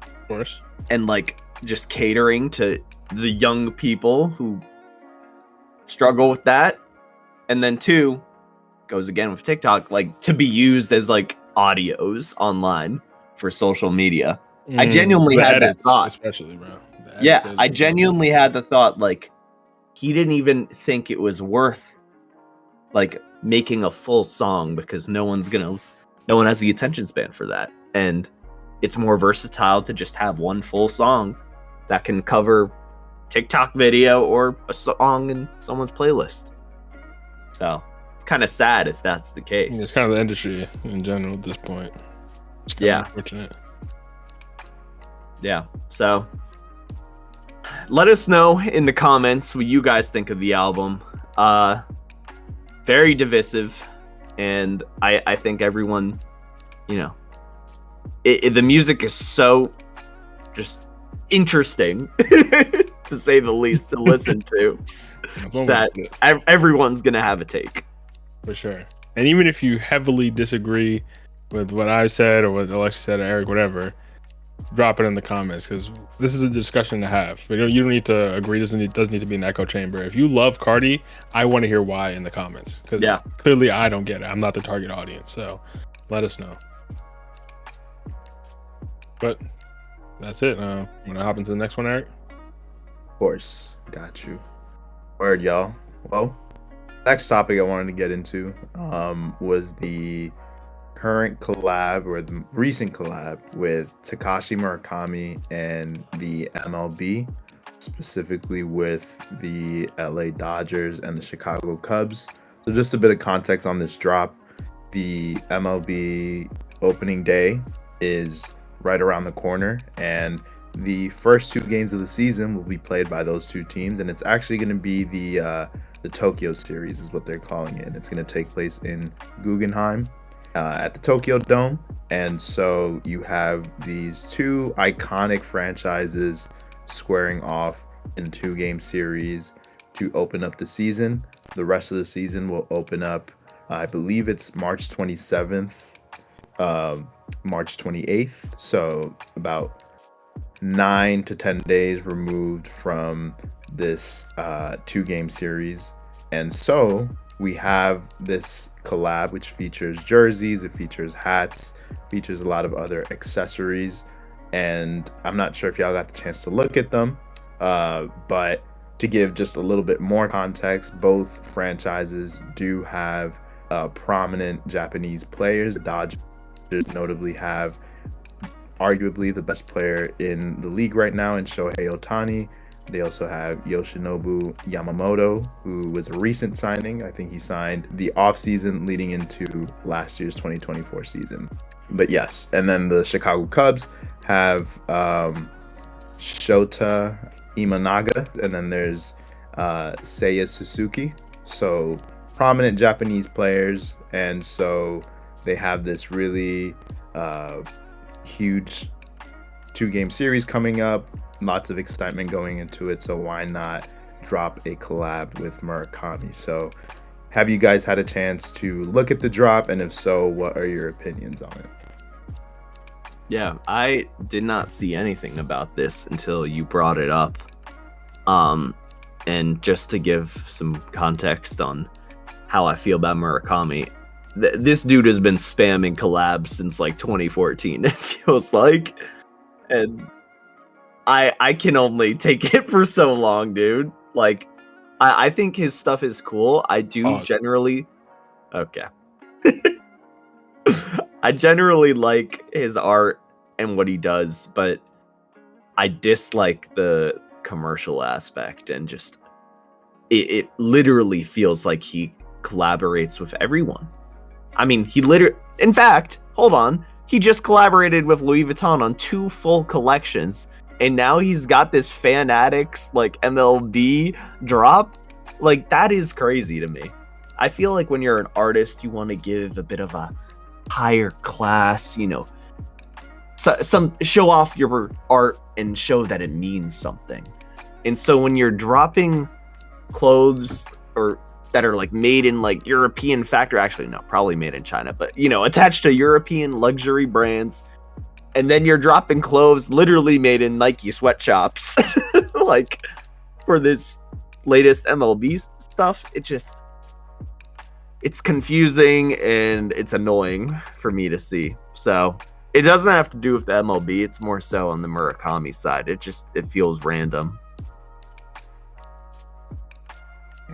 of course, and like just catering to the young people who struggle with that. And then 2, goes again with TikTok, like to be used as like audios online for social media. I genuinely had that thought, especially, bro. I genuinely had the thought like he didn't even think it was worth like making a full song because no one has the attention span for that, and it's more versatile to just have one full song that can cover TikTok video or a song in someone's playlist. So it's kind of sad if that's the case. It's kind of the industry in general at this point. It's kind of unfortunate. Yeah. So let us know in the comments what you guys think of the album. Very divisive, and I think everyone, the music is so just interesting to say the least to listen to that everyone's gonna have a take for sure. And even if you heavily disagree with what I said or what Alexi said or Eric, whatever, drop it in the comments, because this is a discussion to have. You don't need to agree. Doesn't need to be an echo chamber. If you love Carti, I want to hear why in the comments, because clearly I don't get it. I'm not the target audience, so let us know. But that's it. Want to hop into the next one, Eric? Of course, got you. Word, y'all. Well, next topic I wanted to get into was the current collab, or the recent collab, with Takashi Murakami and the MLB, specifically with the LA Dodgers and the Chicago Cubs. So just a bit of context on this drop. The MLB opening day is right around the corner, and the first 2 games of the season will be played by those 2 teams, and it's actually going to be the Tokyo series is what they're calling it. It's going to take place in Guggenheim at the Tokyo Dome. And so you have these 2 iconic franchises squaring off in a 2-game series to open up the season. The rest of the season will open up, I believe it's March 27th, March 28th. So about 9 to 10 days removed from this 2-game series. And so we have this collab which features jerseys, it features hats, features a lot of other accessories, and I'm not sure if y'all got the chance to look at them, but to give just a little bit more context, both franchises do have prominent Japanese players. The Dodgers notably have arguably the best player in the league right now in Shohei Ohtani. They also have Yoshinobu Yamamoto, who was a recent signing. I think he signed the offseason leading into last year's 2024 season. But yes, and then the Chicago Cubs have Shota Imanaga, and then there's Seiya Suzuki. So prominent Japanese players, and so they have this really huge 2-game series coming up. Lots of excitement going into it, so why not drop a collab with Murakami? So have you guys had a chance to look at the drop, and if so, what are your opinions on it? Yeah, I did not see anything about this until you brought it up. And just to give some context on how I feel about Murakami, this dude has been spamming collabs since like 2014, it feels like. And I can only take it for so long, dude. Like, I think his stuff is cool. I do generally... Okay. I generally like his art and what he does, but I dislike the commercial aspect, and just... It literally feels like he collaborates with everyone. I mean, in fact, hold on. He just collaborated with Louis Vuitton on 2 full collections, and now he's got this Fanatics, like, MLB drop. Like, that is crazy to me. I feel like when you're an artist, you want to give a bit of a higher class, you know, some show off your art and show that it means something. And so when you're dropping clothes or that are like made in like European factory, actually no, probably made in China, but you know, attached to European luxury brands, and then you're dropping clothes literally made in Nike sweatshops, like for this latest MLB stuff, it's confusing and it's annoying for me to see. So it doesn't have to do with the MLB, it's more so on the Murakami side. It feels random.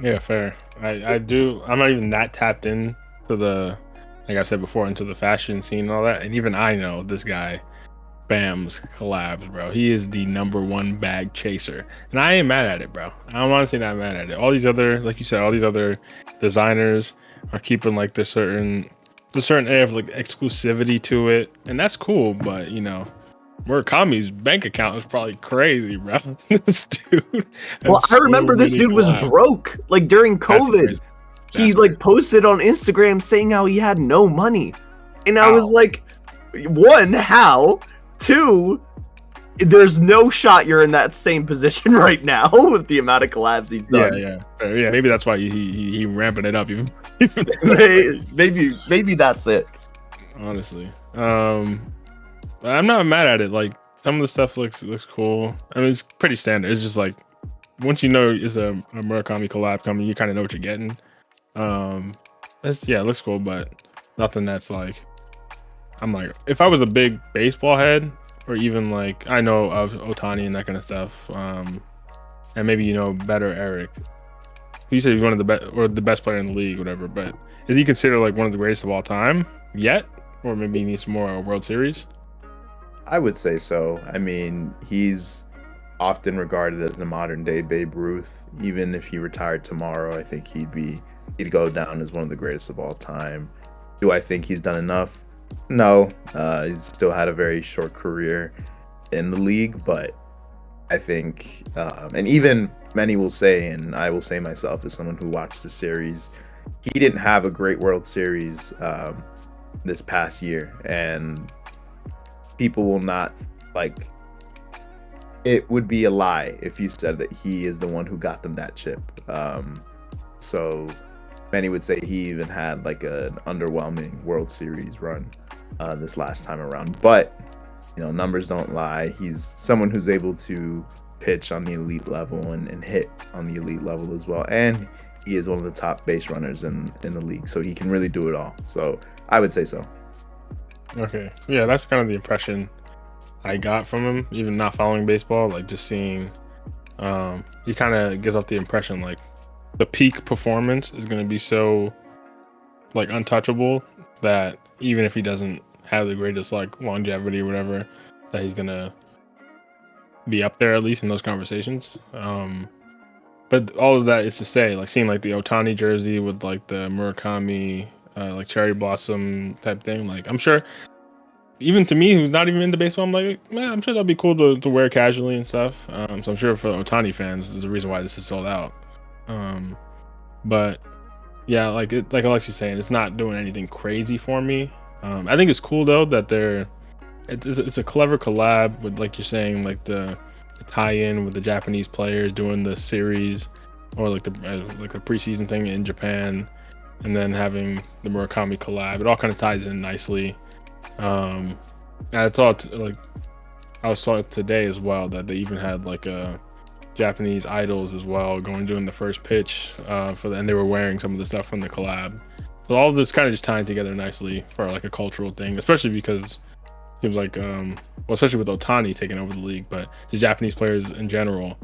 Yeah, fair. I'm not even that tapped in to the, like I said before, into the fashion scene and all that. And even I know this guy bams collabs, bro. He is the #1 bag chaser. And I ain't mad at it, bro. I'm honestly not mad at it. All these other, like you said, all these other designers are keeping like the certain air of like exclusivity to it. And that's cool, but you know, Murakami's bank account is probably crazy, bro. This dude. Well, I remember this dude was broke. Like during COVID, he like posted on Instagram saying how he had no money, and I was like, 1, how? 2, there's no shot you're in that same position right now with the amount of collabs he's done. Yeah. Maybe that's why he ramping it up even. maybe that's it. Honestly, I'm not mad at it. Like, some of the stuff looks cool. I mean, it's pretty standard. It's just like once you know it's a Murakami collab coming, you kind of know what you're getting. It looks cool, but nothing that's like I'm like if I was a big baseball head, or even like I know of Otani and that kind of stuff, and maybe better Eric. You said he's one of the best or the best player in the league, whatever. But is he considered like one of the greatest of all time yet, or maybe he needs more World Series? I would say so. I mean, he's often regarded as a modern day Babe Ruth. Even if he retired tomorrow, I think he'd go down as one of the greatest of all time. Do I think he's done enough? No. He's still had a very short career in the league, but I think, and even many will say, and I will say myself as someone who watched the series, he didn't have a great World Series this past year, and people will not like. It would be a lie if you said that he is the one who got them that chip. So many would say he even had like an underwhelming World Series run this last time around. But numbers don't lie. He's someone who's able to pitch on the elite level and hit on the elite level as well. And he is one of the top base runners in the league. So he can really do it all. So I would say so. Okay. Yeah, that's kind of the impression I got from him, even not following baseball, like just seeing he kind of gives off the impression like the peak performance is going to be so like untouchable that even if he doesn't have the greatest like longevity or whatever, that he's going to be up there at least in those conversations. But all of that is to say, like seeing like the Otani jersey with like the Murakami like cherry blossom type thing, like I'm sure even to me who's not even into baseball, I'm like, man, I'm sure that'd be cool to wear casually and stuff. So I'm sure for Otani fans, there's a reason why this is sold out. But yeah, like Alexi's saying, it's not doing anything crazy for me. I think it's cool though that it's a clever collab with, like you're saying, like the tie-in with the Japanese players doing the series, or like the preseason thing in Japan, and then having the Murakami collab. It all kind of ties in nicely. And I thought I was taught today as well that they even had like Japanese idols as well doing the first pitch and they were wearing some of the stuff from the collab. So all of this kind of just tying together nicely for like a cultural thing, especially because it seems like especially with Otani taking over the league, but the Japanese players in general,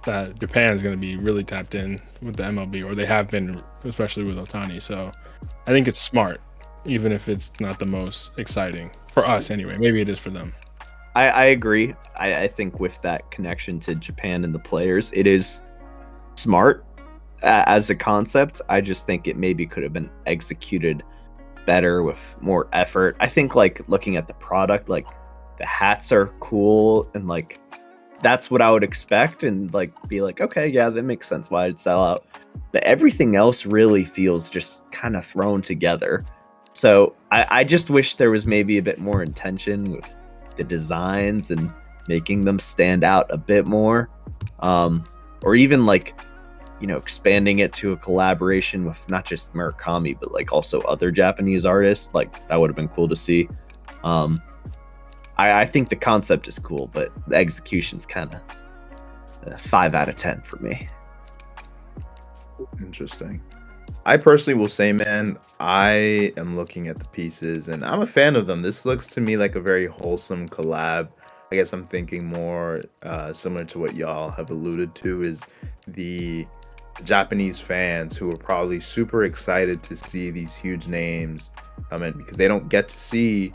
that Japan is going to be really tapped in with the MLB, or they have been, especially with Otani. So I think it's smart, even if it's not the most exciting for us anyway. Maybe it is for them. I agree. I think with that connection to Japan and the players, it is smart as a concept. I just think it maybe could have been executed better with more effort. I think like looking at the product, like the hats are cool and like that's what I would expect, and like be like, okay, yeah, that makes sense why it'd sell out. But everything else really feels just kind of thrown together. So I just wish there was maybe a bit more intention with the designs and making them stand out a bit more, or even like expanding it to a collaboration with not just Murakami but like also other Japanese artists. Like that would have been cool to see. I think the concept is cool, but the execution's kind of 5 out of 10 for me. Interesting. I personally will say, man, I am looking at the pieces and I'm a fan of them. This looks to me like a very wholesome collab. I guess I'm thinking more similar to what y'all have alluded to, is the Japanese fans who are probably super excited to see these huge names come in, because they don't get to see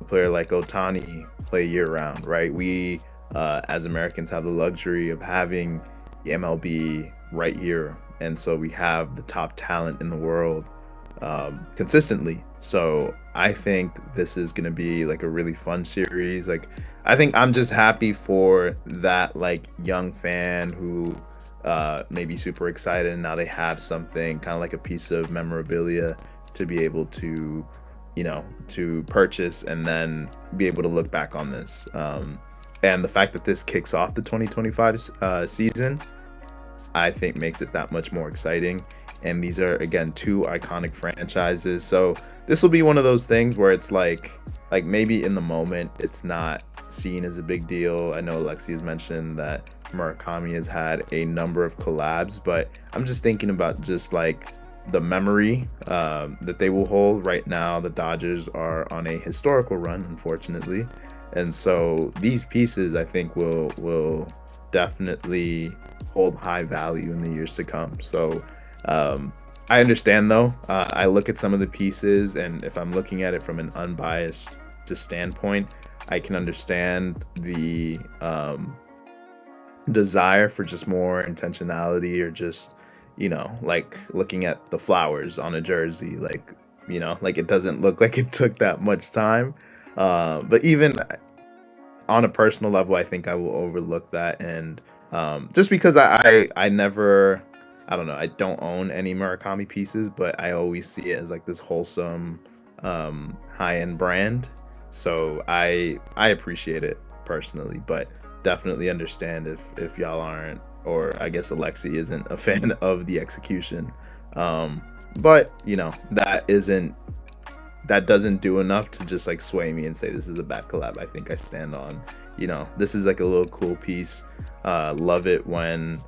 a player like Otani play year round, right? We as Americans have the luxury of having the MLB right here, and so we have the top talent in the world consistently. So I think this is going to be like a really fun series. Like I think I'm just happy for that like young fan who may be super excited, and now they have something kind of like a piece of memorabilia to be able to to purchase and then be able to look back on this. And the fact that this kicks off the 2025 season, I think makes it that much more exciting. And these are, again, 2 iconic franchises. So this will be one of those things where it's like, like maybe in the moment it's not seen as a big deal. I know Alexi has mentioned that Murakami has had a number of collabs, but I'm just thinking about just like the memory that they will hold. Right now the Dodgers are on a historical run, unfortunately, and so these pieces I think will definitely hold high value in the years to come. So I understand though. I look at some of the pieces, and if I'm looking at it from an unbiased just standpoint, I can understand the desire for just more intentionality, or just, like looking at the flowers on a jersey, like, like it doesn't look like it took that much time. But even on a personal level, I think I will overlook that, and just because I never, I don't know, I don't own any Murakami pieces, but I always see it as like this wholesome high-end brand. So I appreciate it personally, but definitely understand if y'all aren't, or I guess Alexi isn't a fan of the execution. But that doesn't do enough to just like sway me and say this is a bad collab. I think I stand on, this is like a little cool piece. Love it when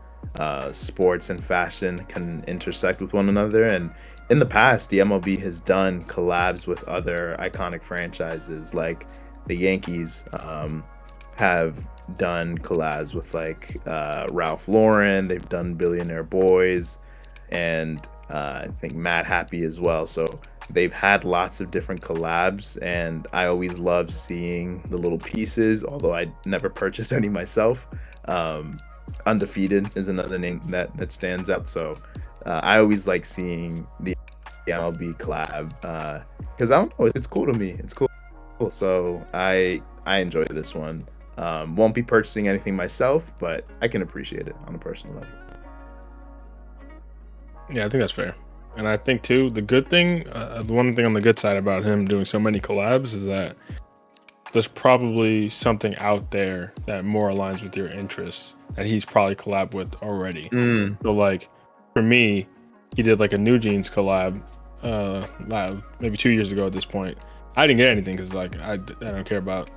sports and fashion can intersect with one another. And in the past, the MLB has done collabs with other iconic franchises, like the Yankees have done collabs with like Ralph Lauren. They've done Billionaire Boys, and I think Mad Happy as well. So they've had lots of different collabs, and I always love seeing the little pieces, although I never purchase any myself. Undefeated is another name that stands out. So I always like seeing the MLB collab because I don't know, it's cool to me. It's cool. So I enjoy this one. Won't be purchasing anything myself, but I can appreciate it on a personal level. Yeah, I think that's fair. And I think too, the good thing, the one thing on the good side about him doing so many collabs is that there's probably something out there that more aligns with your interests that he's probably collabed with already. So like for me, he did like a New Jeans collab maybe 2 years ago at this point. I didn't get anything because like I don't care about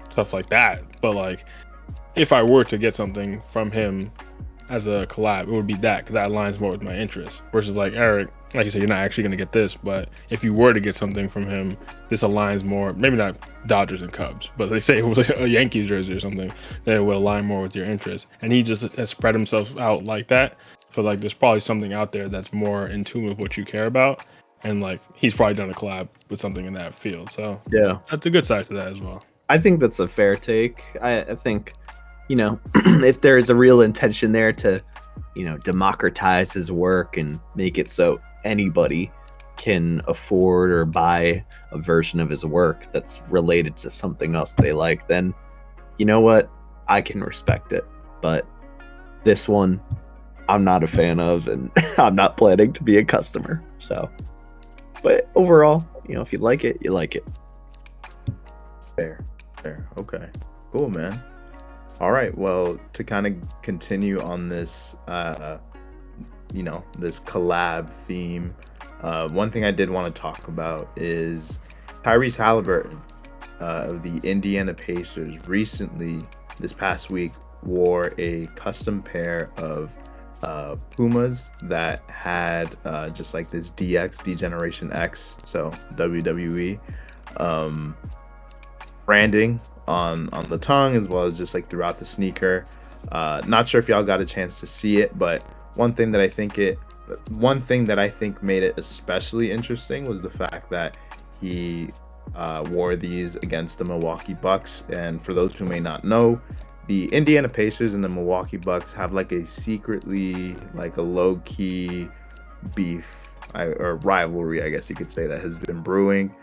stuff like that. But like if I were to get something from him as a collab, it would be that, because that aligns more with my interests. Versus like Eric, like you said, you're not actually going to get this, but if you were to get something from him, this aligns more, maybe not Dodgers and Cubs, but they say it was like a Yankees jersey or something, then it would align more with your interests. And he just has spread himself out like that. So like there's probably something out there that's more in tune with what you care about. And like he's probably done a collab with something in that field. So yeah, that's a good side to that as well. I think that's a fair take. I think, if there is a real intention there to, democratize his work and make it so anybody can afford or buy a version of his work that's related to something else they like, then you know what? I can respect it. But this one, I'm not a fan of, and I'm not planning to be a customer. So, but overall, if you like it, you like it. Fair. Okay. Cool, man. All right. Well, to kind of continue on this, this collab theme, one thing I did want to talk about is Tyrese Haliburton of the Indiana Pacers recently, this past week, wore a custom pair of Pumas that had just like this Degeneration X, so WWE branding on the tongue, as well as just like throughout the sneaker. Not sure if y'all got a chance to see it, but one thing that I think made it especially interesting was the fact that he wore these against the Milwaukee Bucks. And for those who may not know, the Indiana Pacers and the Milwaukee Bucks have like a secretly, like a low-key beef or rivalry, I guess you could say, that has been brewing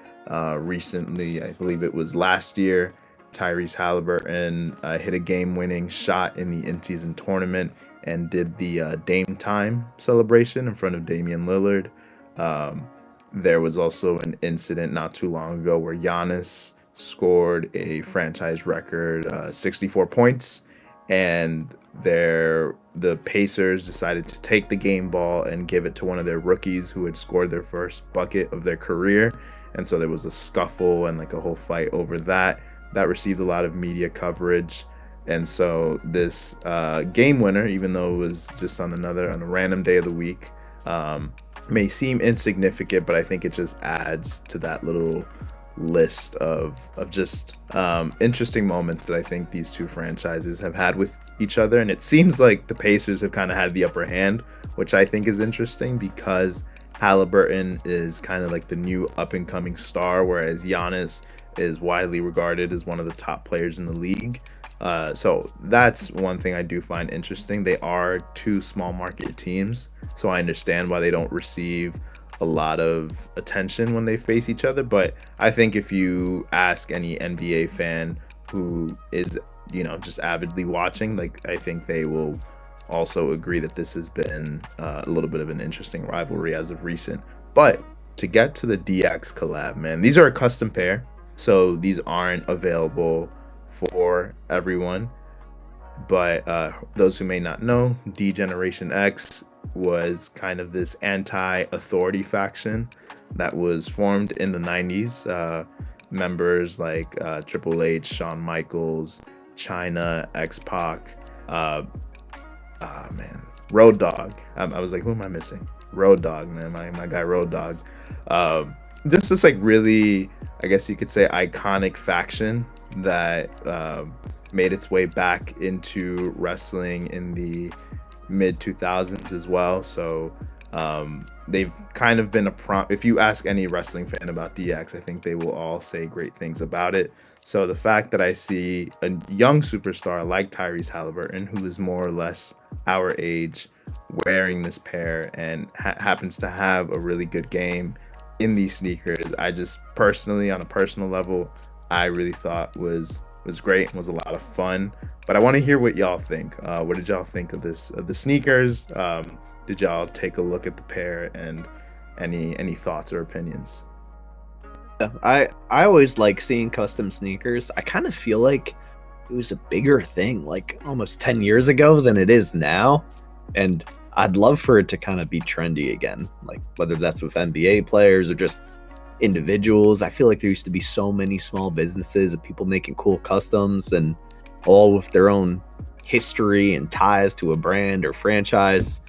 recently. I believe it was last year. Tyrese Haliburton hit a game-winning shot in the in-season tournament and did the Dame Time celebration in front of Damian Lillard. There was also an incident not too long ago where Giannis scored a franchise record 64 points, and the Pacers decided to take the game ball and give it to one of their rookies who had scored their first bucket of their career. and so there was a scuffle and like a whole fight over that received a lot of media coverage. And so this game winner, even though it was just on a random day of the week, may seem insignificant, but I think it just adds to that little list of just interesting moments that I think these two franchises have had with each other. And it seems like the Pacers have kind of had the upper hand, which I think is interesting because Haliburton is kind of like the new up-and-coming star, whereas Giannis is widely regarded as one of the top players in the league. So that's one thing I do find interesting. They are two small market teams, so I understand why they don't receive a lot of attention when they face each other. But I think if you ask any NBA fan who is, just avidly watching, like, I think they will also agree that this has been a little bit of an interesting rivalry as of recent. But to get to the DX collab, man, these are a custom pair, so these aren't available for everyone. But those who may not know, D-Generation X was kind of this anti-authority faction that was formed in the 90s. Members like Triple H, Shawn Michaels, China, X-Pac, Road Dogg. I was like, who am I missing? Road Dogg, man, my guy Road Dogg. Just this like really, I guess you could say, iconic faction that made its way back into wrestling in the mid 2000s as well. So they've kind of been if you ask any wrestling fan about DX, I think they will all say great things about it. So the fact that I see a young superstar like Tyrese Haliburton, who is more or less our age, wearing this pair and happens to have a really good game in these sneakers, I just personally, on a personal level, I really thought was great and was a lot of fun. But I want to hear what y'all think. What did y'all think of the sneakers? Did y'all take a look at the pair, and any thoughts or opinions? I always like seeing custom sneakers. I kind of feel like it was a bigger thing like almost 10 years ago than it is now, and I'd love for it to kind of be trendy again, like whether that's with NBA players or just individuals. I feel like there used to be so many small businesses of people making cool customs, and all with their own history and ties to a brand or franchise.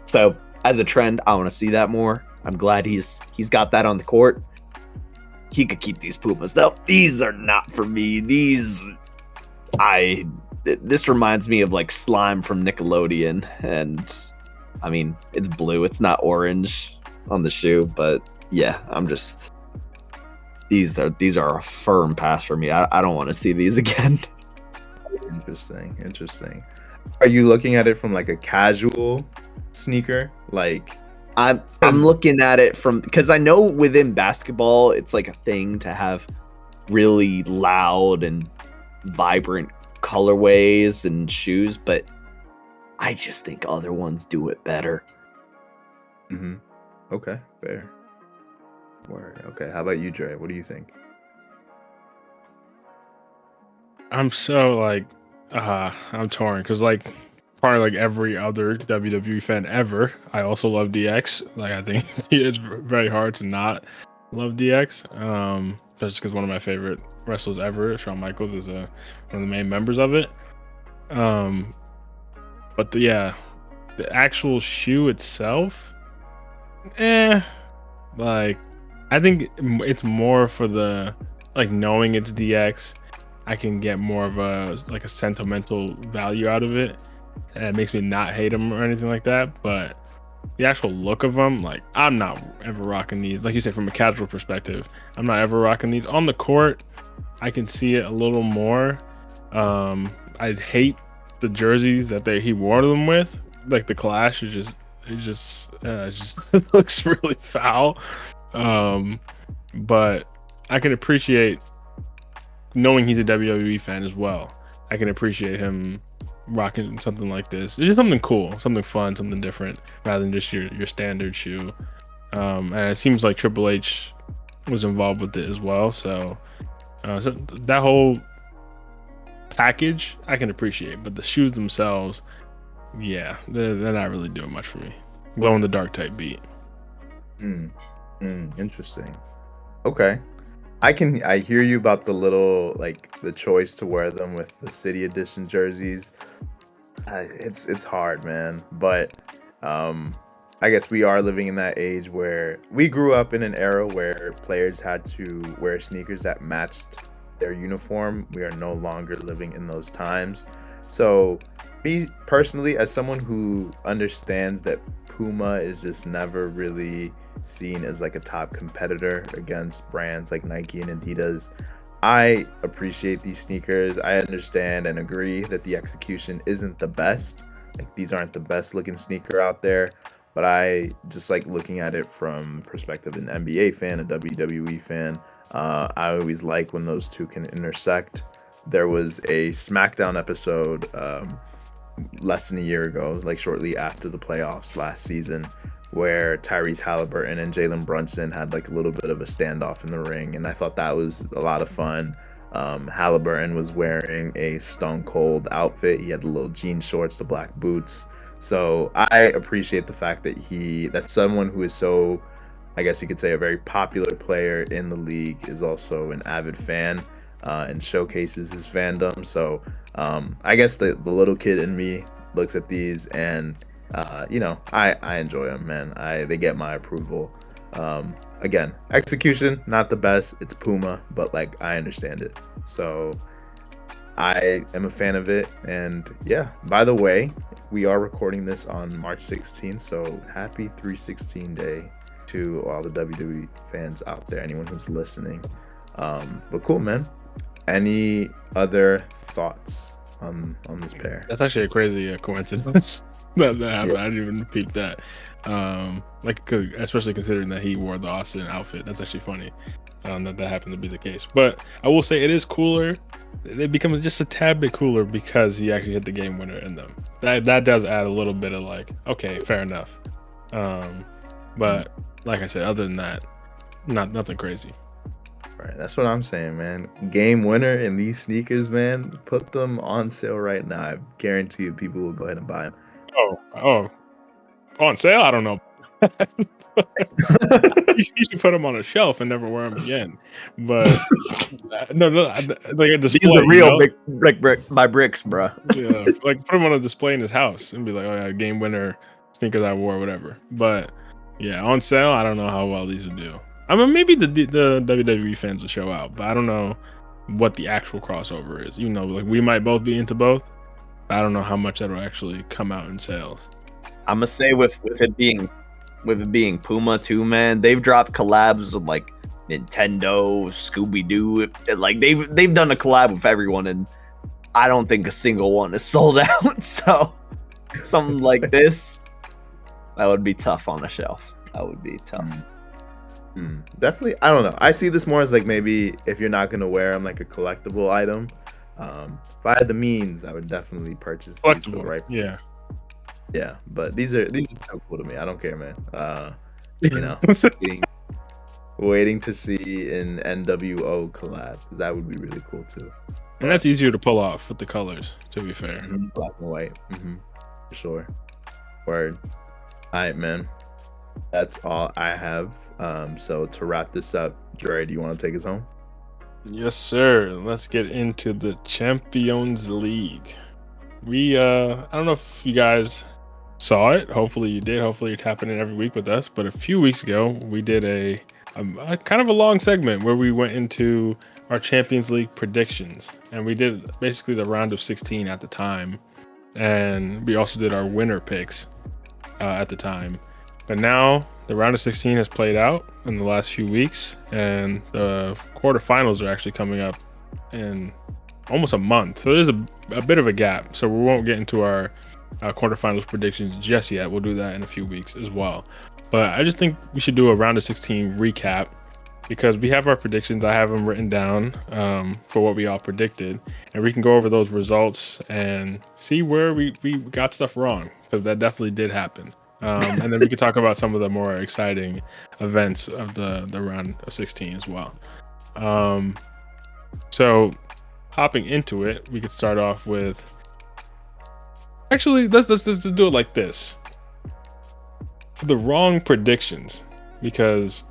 So as a trend, I want to see that more. I'm glad he's got that on the court. He could keep these Pumas though. These are not for me. This reminds me of like slime from Nickelodeon, and I mean, it's blue, it's not orange on the shoe, but yeah, I'm just, these are a firm pass for me. I don't want to see these again. Interesting. Are you looking at it from like a casual sneaker? Like, I'm looking at it from, because I know within basketball it's like a thing to have really loud and vibrant colorways and shoes, but I just think other ones do it better. Okay, fair. Word. Okay, how about you, Dre? What do you think? I'm so like, I'm torn because like probably like every other WWE fan ever, I also love DX. Like I think it's very hard to not love DX. Just because one of my favorite wrestlers ever, Shawn Michaels, is one of the main members of it. But the actual shoe itself, like I think it's more for the like knowing it's DX. I can get more of a sentimental value out of it. And it makes me not hate them or anything like that. But the actual look of them, like I'm not ever rocking these. Like you said, from a casual perspective, I'm not ever rocking these. On the court, I can see it a little more. I hate the jerseys that he wore them with. Like the clash is just it looks really foul. But I can appreciate knowing he's a WWE fan as well. I can appreciate him rocking something like this. It's just something cool, something fun, something different, rather than just your standard shoe. And it seems like Triple H was involved with it as well. So that whole package I can appreciate, but the shoes themselves, yeah, they're not really doing much for me. Glow in the dark type beat. Interesting. Okay. I hear you about the little, like, the choice to wear them with the city edition jerseys. It's hard, man. But I guess we are living in that age where we grew up in an era where players had to wear sneakers that matched their uniform. We are no longer living in those times. So, me personally, as someone who understands that Puma is just never really seen as like a top competitor against brands like Nike and Adidas, I appreciate these sneakers. I understand and agree that the execution isn't the best. Like, these aren't the best looking sneaker out there, but I just like looking at it from perspective an NBA fan, a WWE fan. I always like when those two can intersect. There was a SmackDown episode less than a year ago, like shortly after the playoffs last season, where Tyrese Haliburton and Jalen Brunson had like a little bit of a standoff in the ring, and I thought that was a lot of fun. Haliburton was wearing a Stone Cold outfit. He had the little jean shorts, the black boots. So I appreciate the fact that that's someone who is so, I guess you could say, a very popular player in the league, is also an avid fan and showcases his fandom. So I guess the little kid in me looks at these and I enjoy them, man. They get my approval. Again, execution not the best. It's Puma, but like I understand it. So I am a fan of it. And yeah, by the way, we are recording this on March 16th, so happy 316 day to all the WWE fans out there, anyone who's listening. But cool, man. Any other thoughts on this pair? That's actually a crazy coincidence that happened. Yeah. I didn't even peep that. Especially considering that he wore the Austin outfit. That's actually funny that happened to be the case. But I will say it is cooler. It becomes just a tad bit cooler because he actually hit the game winner in them. That does add a little bit of like, okay, fair enough. But like I said, other than that, nothing crazy. Right, that's what I'm saying, man. Game winner in these sneakers, man. Put them on sale right now. I guarantee you, people will go ahead and buy them. Oh, on sale? I don't know. You should put them on a shelf and never wear them again. But no, like a display. These are real brick by bricks, bro. Yeah, like put them on a display in his house and be like, oh yeah, game winner sneakers I wore, whatever. But yeah, on sale, I don't know how well these would do. I mean, maybe the WWE fans will show out, but I don't know what the actual crossover is. Like we might both be into both. I don't know how much that'll actually come out in sales. I'm gonna say with it being Puma too, man. They've dropped collabs with like Nintendo, Scooby Doo. Like they've done a collab with everyone, and I don't think a single one is sold out. So something like this, that would be tough on the shelf. That would be tough. Definitely. I don't know. I see this more as like maybe if you're not gonna wear them, like a collectible item. If I had the means, I would definitely purchase these for the right. Yeah, but these are so cool to me. I don't care, man. Waiting to see an NWO collab. That would be really cool too. And that's easier to pull off with the colors, to be fair. Black and white. For sure. Word. All right, man. That's all I have. So to wrap this up, Dre, do you want to take us home? Yes, sir. Let's get into the Champions League. I don't know if you guys saw it. Hopefully you did. Hopefully you're tapping in every week with us. But a few weeks ago, we did a kind of a long segment where we went into our Champions League predictions. And we did basically the round of 16 at the time. And we also did our winner picks at the time. But now the round of 16 has played out in the last few weeks, and the quarterfinals are actually coming up in almost a month. So there's a bit of a gap. So we won't get into our quarterfinals predictions just yet. We'll do that in a few weeks as well. But I just think we should do a round of 16 recap because we have our predictions. I have them written down for what we all predicted, and we can go over those results and see where we got stuff wrong, because that definitely did happen. And then we could talk about some of the more exciting events of the round of 16 as well. So hopping into it, we could start off with, actually, let's do it like this. For the wrong predictions, because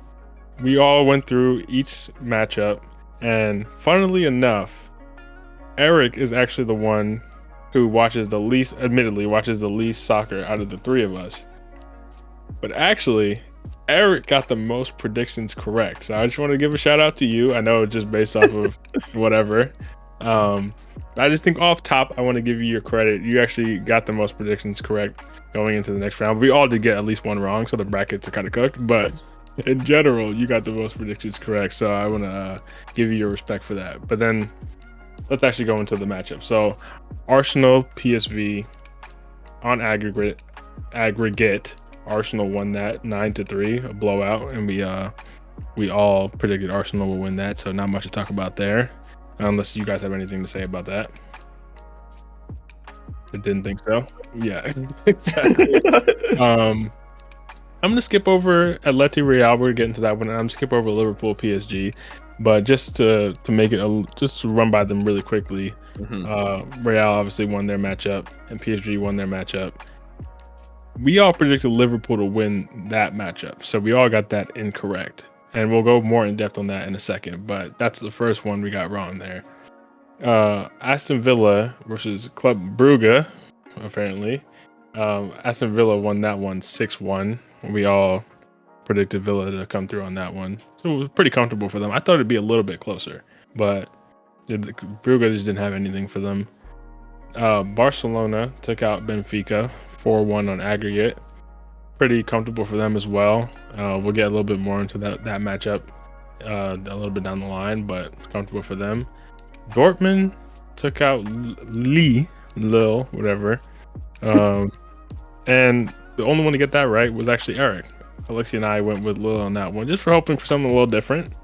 we all went through each matchup, and funnily enough, Eric is actually the one who admittedly watches the least soccer out of the three of us. But actually, Eric got the most predictions correct. So I just want to give a shout out to you. I know just based off of whatever. I just think off top, I want to give you your credit. You actually got the most predictions correct going into the next round. We all did get at least one wrong, so the brackets are kind of cooked. But in general, you got the most predictions correct. So I want to give you your respect for that. But then let's actually go into the matchup. So Arsenal PSV on aggregate, Arsenal won that 9-3, a blowout, and we all predicted Arsenal will win that. So not much to talk about there, unless you guys have anything to say about that. I didn't think so. Yeah, exactly. I'm gonna skip over Atleti Real. We're getting to that one. I'm gonna skip over Liverpool PSG. But just to make it just to run by them really quickly, Real obviously won their matchup and PSG won their matchup. We all predicted Liverpool to win that matchup, so we all got that incorrect, and we'll go more in depth on that in a second. But that's the first one we got wrong there. Aston Villa versus Club Brugge, apparently. Aston Villa won that one 6-1. We all predicted Villa to come through on that one, so it was pretty comfortable for them. I thought it'd be a little bit closer, but Brugge just didn't have anything for them. Barcelona took out Benfica 4-1 on aggregate. Pretty comfortable for them as well. We'll get a little bit more into that matchup a little bit down the line, but comfortable for them. Dortmund took out Lille, whatever. And the only one to get that right was actually Eric. Alexi and I went with Lille on that one, just for hoping for something a little different.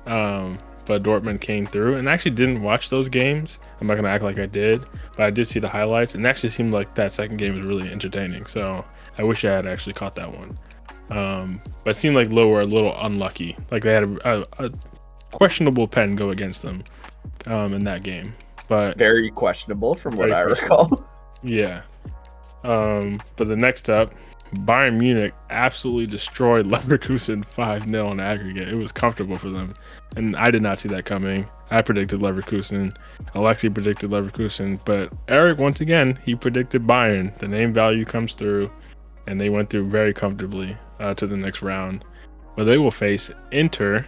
But Dortmund came through, and I actually didn't watch those games. I'm not going to act like I did, but I did see the highlights, and it actually seemed like that second game was really entertaining. So I wish I had actually caught that one. But it seemed like Lille were a little unlucky. Like they had a questionable pen go against them in that game. But very questionable from what I recall. Yeah. But the next up, Bayern Munich absolutely destroyed Leverkusen 5-0 on aggregate. It was comfortable for them, and I did not see that coming. I predicted Leverkusen. Alexi predicted Leverkusen, but Eric, once again, he predicted Bayern. The name value comes through, and they went through very comfortably to the next round, where they will face Inter,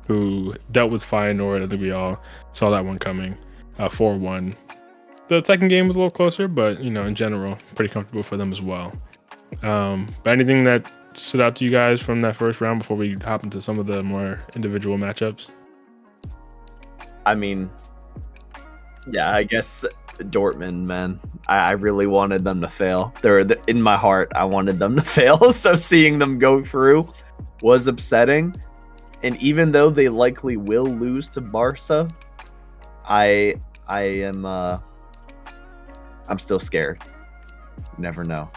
who dealt with Feyenoord. I think we all saw that one coming, 4-1. The second game was a little closer, but in general, pretty comfortable for them as well. But anything that stood out to you guys from that first round before we hop into some of the more individual matchups? I mean, yeah, I guess Dortmund, man. I really wanted them to fail. In my heart, I wanted them to fail. So seeing them go through was upsetting. And even though they likely will lose to Barca, I'm still scared. You never know.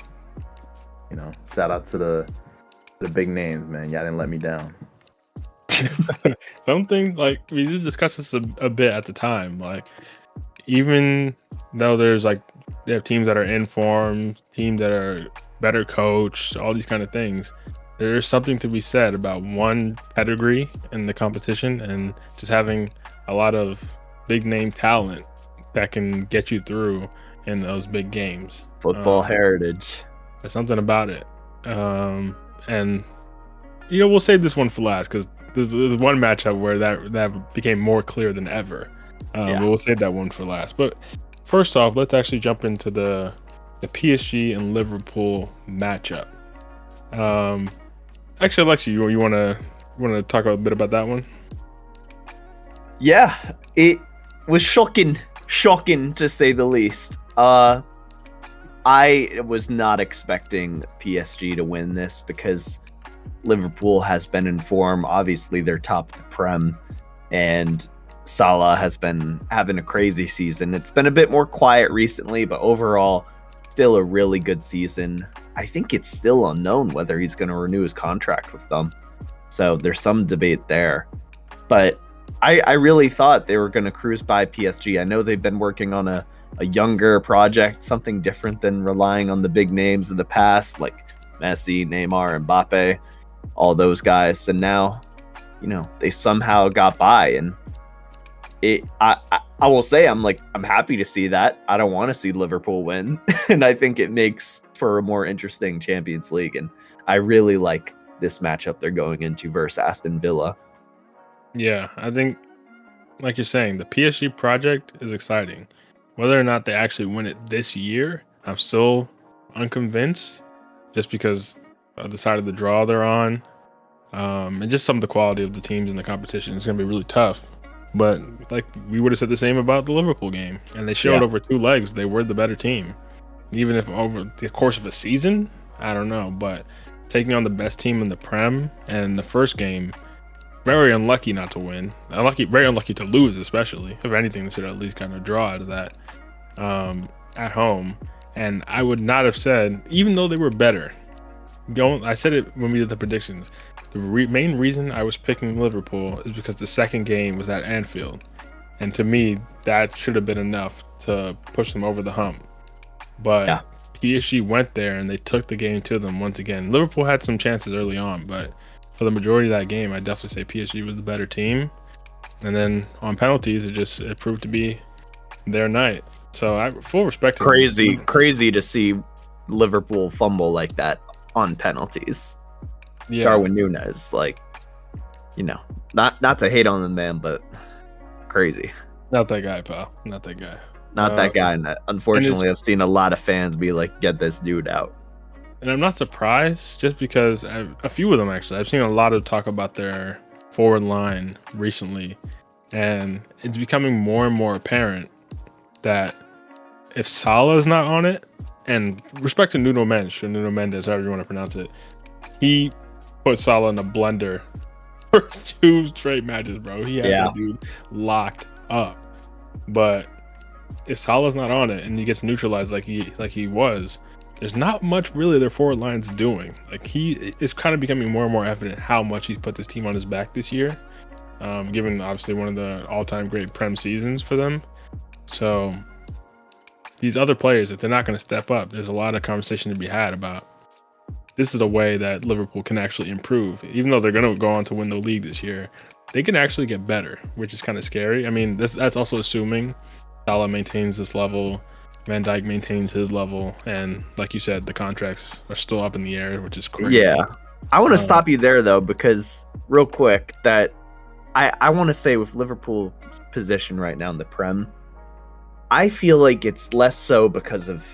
Shout out to the big names, man. Y'all didn't let me down. Something like we did discuss this a bit at the time. Like, even though they have teams that are in form, teams that are better coached, all these kind of things, there's something to be said about one pedigree in the competition and just having a lot of big name talent that can get you through in those big games. Football heritage. There's something about it. And we'll save this one for last because there's one matchup where that became more clear than ever. But we'll save that one for last. But first off, let's actually jump into the PSG and Liverpool matchup. Actually, Alexi, you want to talk a bit about that one? Yeah, it was shocking to say the least. I was not expecting PSG to win this because Liverpool has been in form. Obviously, they're top of the Prem, and Salah has been having a crazy season. It's been a bit more quiet recently, but overall, still a really good season. I think it's still unknown whether he's going to renew his contract with them. So there's some debate there. But I really thought they were going to cruise by PSG. I know they've been working on a younger project, something different than relying on the big names of the past, like Messi, Neymar, Mbappe, all those guys. And now they somehow got by, and I will say I'm happy to see that. I don't want to see Liverpool win, and I think it makes for a more interesting Champions League, and I really like this matchup they're going into versus Aston Villa. Yeah, I think, like you're saying, the PSG project is exciting. Whether or not they actually win it this year, I'm still unconvinced, just because of the side of the draw they're on, and just some of the quality of the teams in the competition. It's going to be really tough. But like we would have said the same about the Liverpool game, and they showed over 2 legs they were the better team. Even if over the course of a season, I don't know, but taking on the best team in the Prem, and in the first game, very unlucky not to win. Very unlucky to lose, especially. If anything, they should at least kind of draw out of that at home. And I would not have said, even though they were better, I said it when we did the predictions, the main reason I was picking Liverpool is because the second game was at Anfield. And to me, that should have been enough to push them over the hump. But PSG went there and they took the game to them once again. Liverpool had some chances early on, but for the majority of that game, I definitely say PSG was the better team. And then on penalties, it proved to be their night. So I full respect to them. Crazy to see Liverpool fumble like that on penalties. Yeah. Darwin Núñez, not to hate on the man, but crazy. Not that guy, pal. Not that guy. Not that guy. And unfortunately, I've seen a lot of fans be like, "Get this dude out." And I'm not surprised, just because a few of them actually. I've seen a lot of talk about their forward line recently, and it's becoming more and more apparent that if Salah is not on it, and respect to Nuno Mendes, however you want to pronounce it, he put Salah in a blender for 2 straight matches, bro. He had that dude locked up. But if Salah's not on it and he gets neutralized like he was, there's not much really their forward line's doing. Like, he is kind of becoming more and more evident how much he's put this team on his back this year, given obviously one of the all-time great Prem seasons for them. So these other players, if they're not going to step up, there's a lot of conversation to be had about this is a way that Liverpool can actually improve. Even though they're going to go on to win the league this year, they can actually get better, which is kind of scary. I mean, that's also assuming Salah maintains this level, Van Dijk maintains his level, and like you said, the contracts are still up in the air, which is crazy. Yeah. I want to stop you there, though, because real quick, that I want to say with Liverpool's position right now in the Prem, I feel like it's less so because of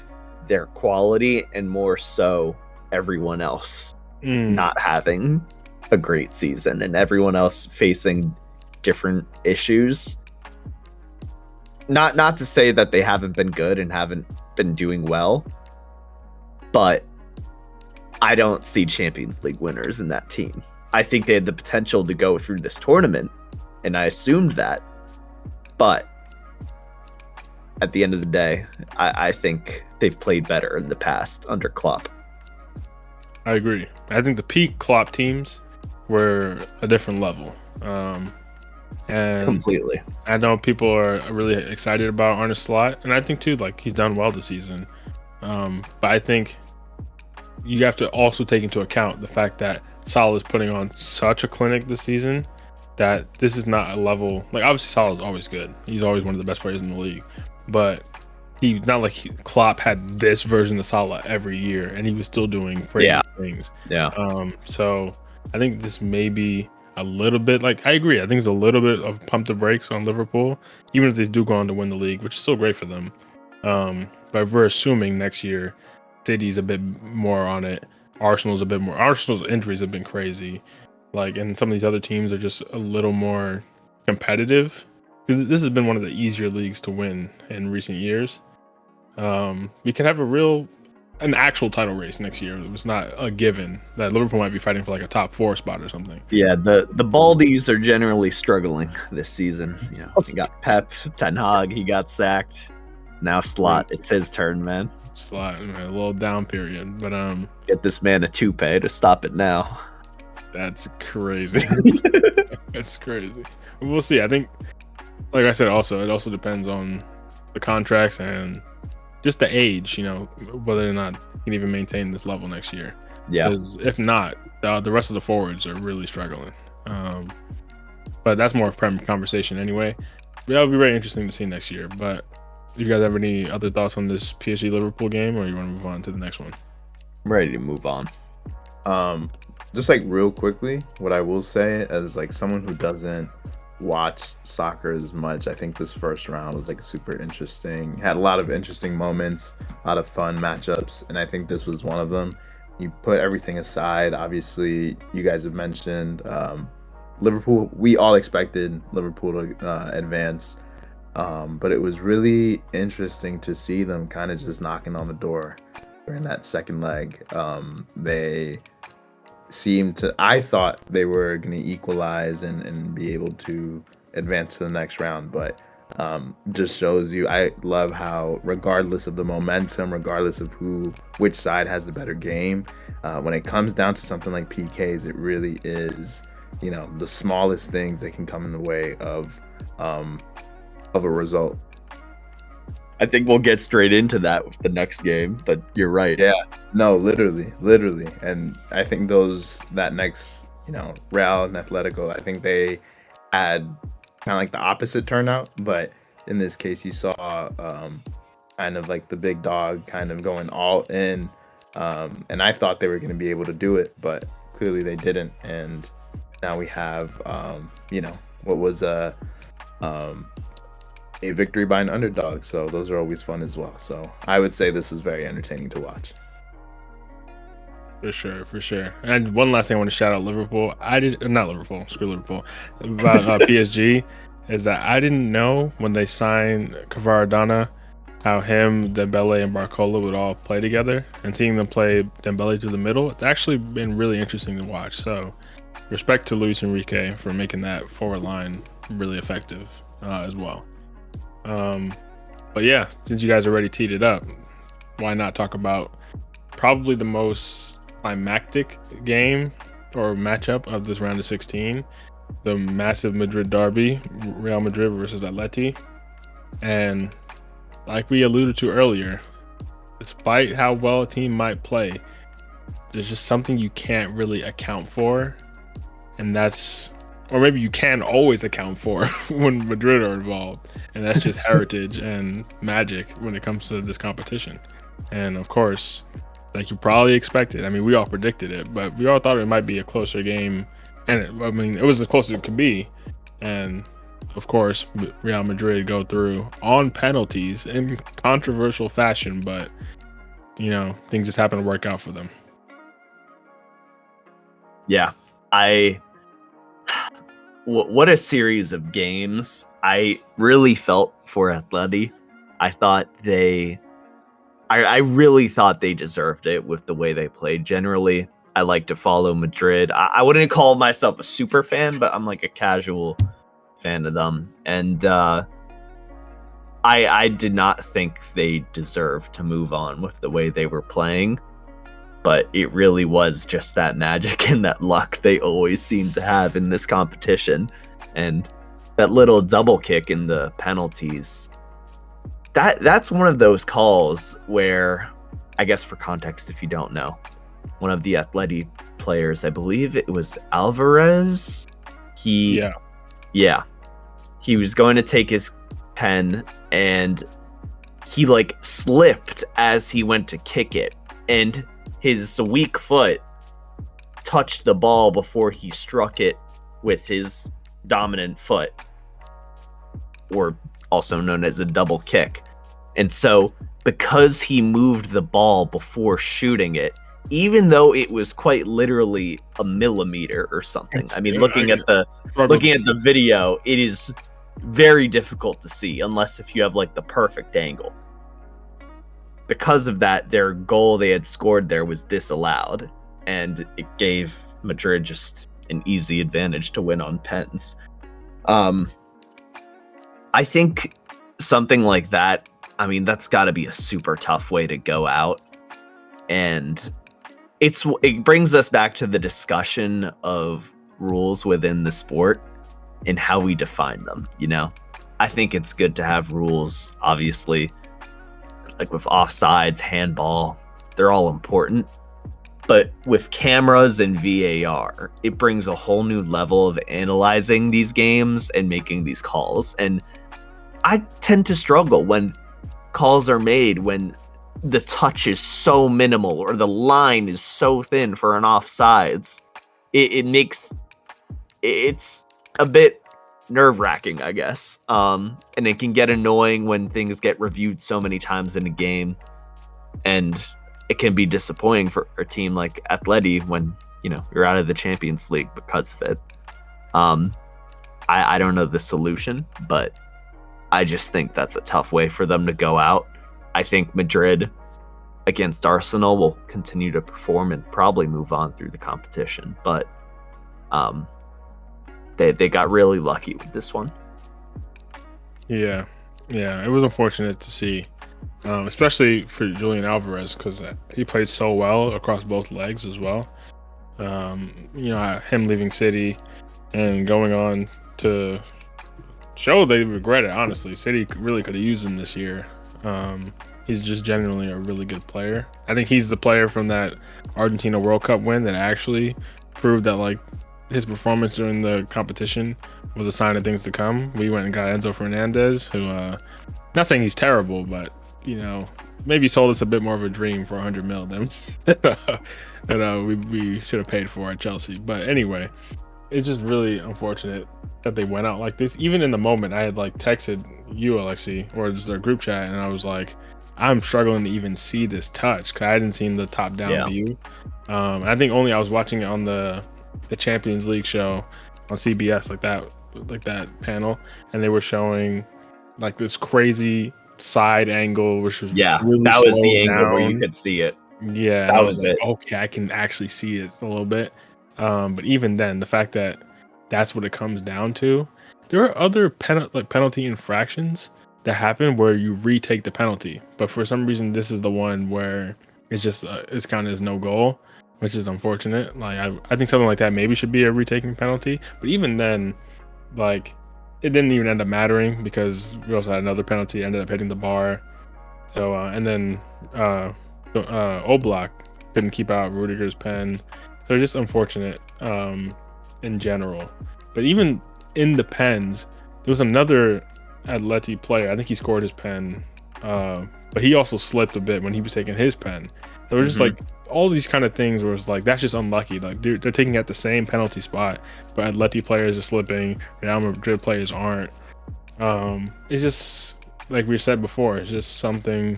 their quality and more so everyone else not having a great season and everyone else facing different issues. Not to say that they haven't been good and haven't been doing well, but I don't see Champions League winners in that team. I think they had the potential to go through this tournament, and I assumed that. But at the end of the day, I think they've played better in the past under Klopp. I agree. I think the peak Klopp teams were a different level. And completely. I know people are really excited about Arne Slot, and I think too, like, he's done well this season. But I think you have to also take into account the fact that Salah is putting on such a clinic this season that this is not a level, like, obviously Salah is always good. He's always one of the best players in the league, but he's not like Klopp had this version of Salah every year and he was still doing crazy things. Yeah. So I think this may be a little bit, like, I agree. I think it's a little bit of pump the brakes on Liverpool, even if they do go on to win the league, which is still great for them. But if we're assuming next year City's a bit more on it, Arsenal's a bit more. Arsenal's injuries have been crazy, like, and some of these other teams are just a little more competitive. This has been one of the easier leagues to win in recent years. We can have an actual title race next year. It was not a given that Liverpool might be fighting for like a top 4 spot or something. Yeah, the Baldies are generally struggling this season. You know, he got Pep, Ten Hag, he got sacked. Now Slot, it's his turn, man. Slot, man, a little down period, but get this man a toupee to stop it now. That's crazy. That's crazy. We'll see. I think, like I said, it also depends on the contracts and just the age, you know, whether or not he can even maintain this level next year. Yeah. Because if not, the rest of the forwards are really struggling. but that's more of a conversation anyway. That'll be very interesting to see next year. But do you guys have any other thoughts on this PSG Liverpool game, or you want to move on to the next one? I'm ready to move on. Just like real quickly, what I will say as like someone who doesn't watch soccer as much, I think this first round was like super interesting. Had a lot of interesting moments, a lot of fun matchups, and I think this was one of them. You put everything aside, obviously, you guys have mentioned Liverpool. We all expected Liverpool to advance, but it was really interesting to see them kind of just knocking on the door during that second leg. They seemed to, I thought they were going to equalize and be able to advance to the next round, but just shows you, I love how regardless of the momentum, regardless of which side has the better game, when it comes down to something like PKs, it really is, the smallest things that can come in the way of a result. I think we'll get straight into that with the next game, but you're right. Yeah, no, literally. And I think that next, Real and Atletico, I think they had kind of like the opposite turnout, but in this case, you saw kind of like the big dog kind of going all in, and I thought they were going to be able to do it, but clearly they didn't, and now we have, what was a victory by an underdog, so those are always fun as well. So I would say this is very entertaining to watch. For sure. And one last thing I want to shout out Liverpool. Screw Liverpool. About PSG is that I didn't know when they signed Kvaradona how him, Dembele, and Barcola would all play together. And seeing them play Dembele through the middle, it's actually been really interesting to watch. So respect to Luis Enrique for making that forward line really effective as well. But yeah, since you guys already teed it up, why not talk about probably the most climactic game or matchup of this round of 16, the massive Madrid derby, Real Madrid versus Atleti. And like we alluded to earlier, despite how well a team might play, there's just something you can't really account for, and that's, or maybe you can always account for when Madrid are involved, and that's just heritage and magic when it comes to this competition. And of course, like you probably expected, I mean, we all predicted it, but we all thought it might be a closer game, and it was as close as it could be. And of course, Real Madrid go through on penalties in controversial fashion, but things just happen to work out for them. Yeah, what a series of games. I really felt for Atleti. I really thought they deserved it with the way they played. Generally, I like to follow Madrid. I wouldn't call myself a super fan, but I'm like a casual fan of them. And I did not think they deserved to move on with the way they were playing. But it really was just that magic and that luck they always seem to have in this competition. And that little double kick in the penalties, that's one of those calls where, I guess for context, if you don't know, one of the Atleti players, I believe it was Alvarez, he was going to take his pen and he like slipped as he went to kick it, and his weak foot touched the ball before he struck it with his dominant foot, or also known as a double kick. And so because he moved the ball before shooting it, even though it was quite literally a millimeter or something, I mean, looking at the video, it is very difficult to see unless if you have like the perfect angle. Because of that, their goal they had scored there was disallowed, and it gave Madrid just an easy advantage to win on pens. I think something like that, I mean, that's got to be a super tough way to go out. And it brings us back to the discussion of rules within the sport and how we define them, I think it's good to have rules, obviously, like with offsides, handball, they're all important. But with cameras and VAR, it brings a whole new level of analyzing these games and making these calls. And I tend to struggle when calls are made when the touch is so minimal or the line is so thin for an offsides. It's a bit nerve-wracking, I guess. And it can get annoying when things get reviewed so many times in a game. And it can be disappointing for a team like Atleti when, you're out of the Champions League because of it. I don't know the solution, but I just think that's a tough way for them to go out. I think Madrid against Arsenal will continue to perform and probably move on through the competition, but they got really lucky with this one. Yeah, it was unfortunate to see. Especially for Julian Alvarez, because he played so well across both legs as well. Him leaving City and going on to show they regret it, honestly. City really could have used him this year. He's just genuinely a really good player. I think he's the player from that Argentina World Cup win that actually proved that, like, his performance during the competition was a sign of things to come. We went and got Enzo Fernandez, who, not saying he's terrible, but maybe sold us a bit more of a dream for 100 mil than we should have paid for at Chelsea. But anyway, it's just really unfortunate that they went out like this. Even in the moment, I had texted you, Alexi, or just our group chat, and I was like, I'm struggling to even see this touch because I hadn't seen the top-down view. I think only I was watching it on the Champions League show on CBS, like that panel, and they were showing this crazy side angle, which was really that was the down. angle where you could see it. Yeah, that was it. Okay, I can actually see it a little bit. But even then, the fact that that's what it comes down to, there are other penalty infractions that happen where you retake the penalty, but for some reason, this is the one where it's just it's counted as no goal, which is unfortunate. I think something like that maybe should be a retaking penalty, but even then, it didn't even end up mattering because we also had another penalty, ended up hitting the bar. So and then Oblak couldn't keep out Rudiger's pen. So just unfortunate in general. But even in the pens, there was another Atleti player. I think he scored his pen, but he also slipped a bit when he was taking his pen. So it was just all these kind of things where it's that's just unlucky. They're taking at the same penalty spot, but Atleti players are slipping. Real Madrid players aren't. It's just like we said before. It's just something.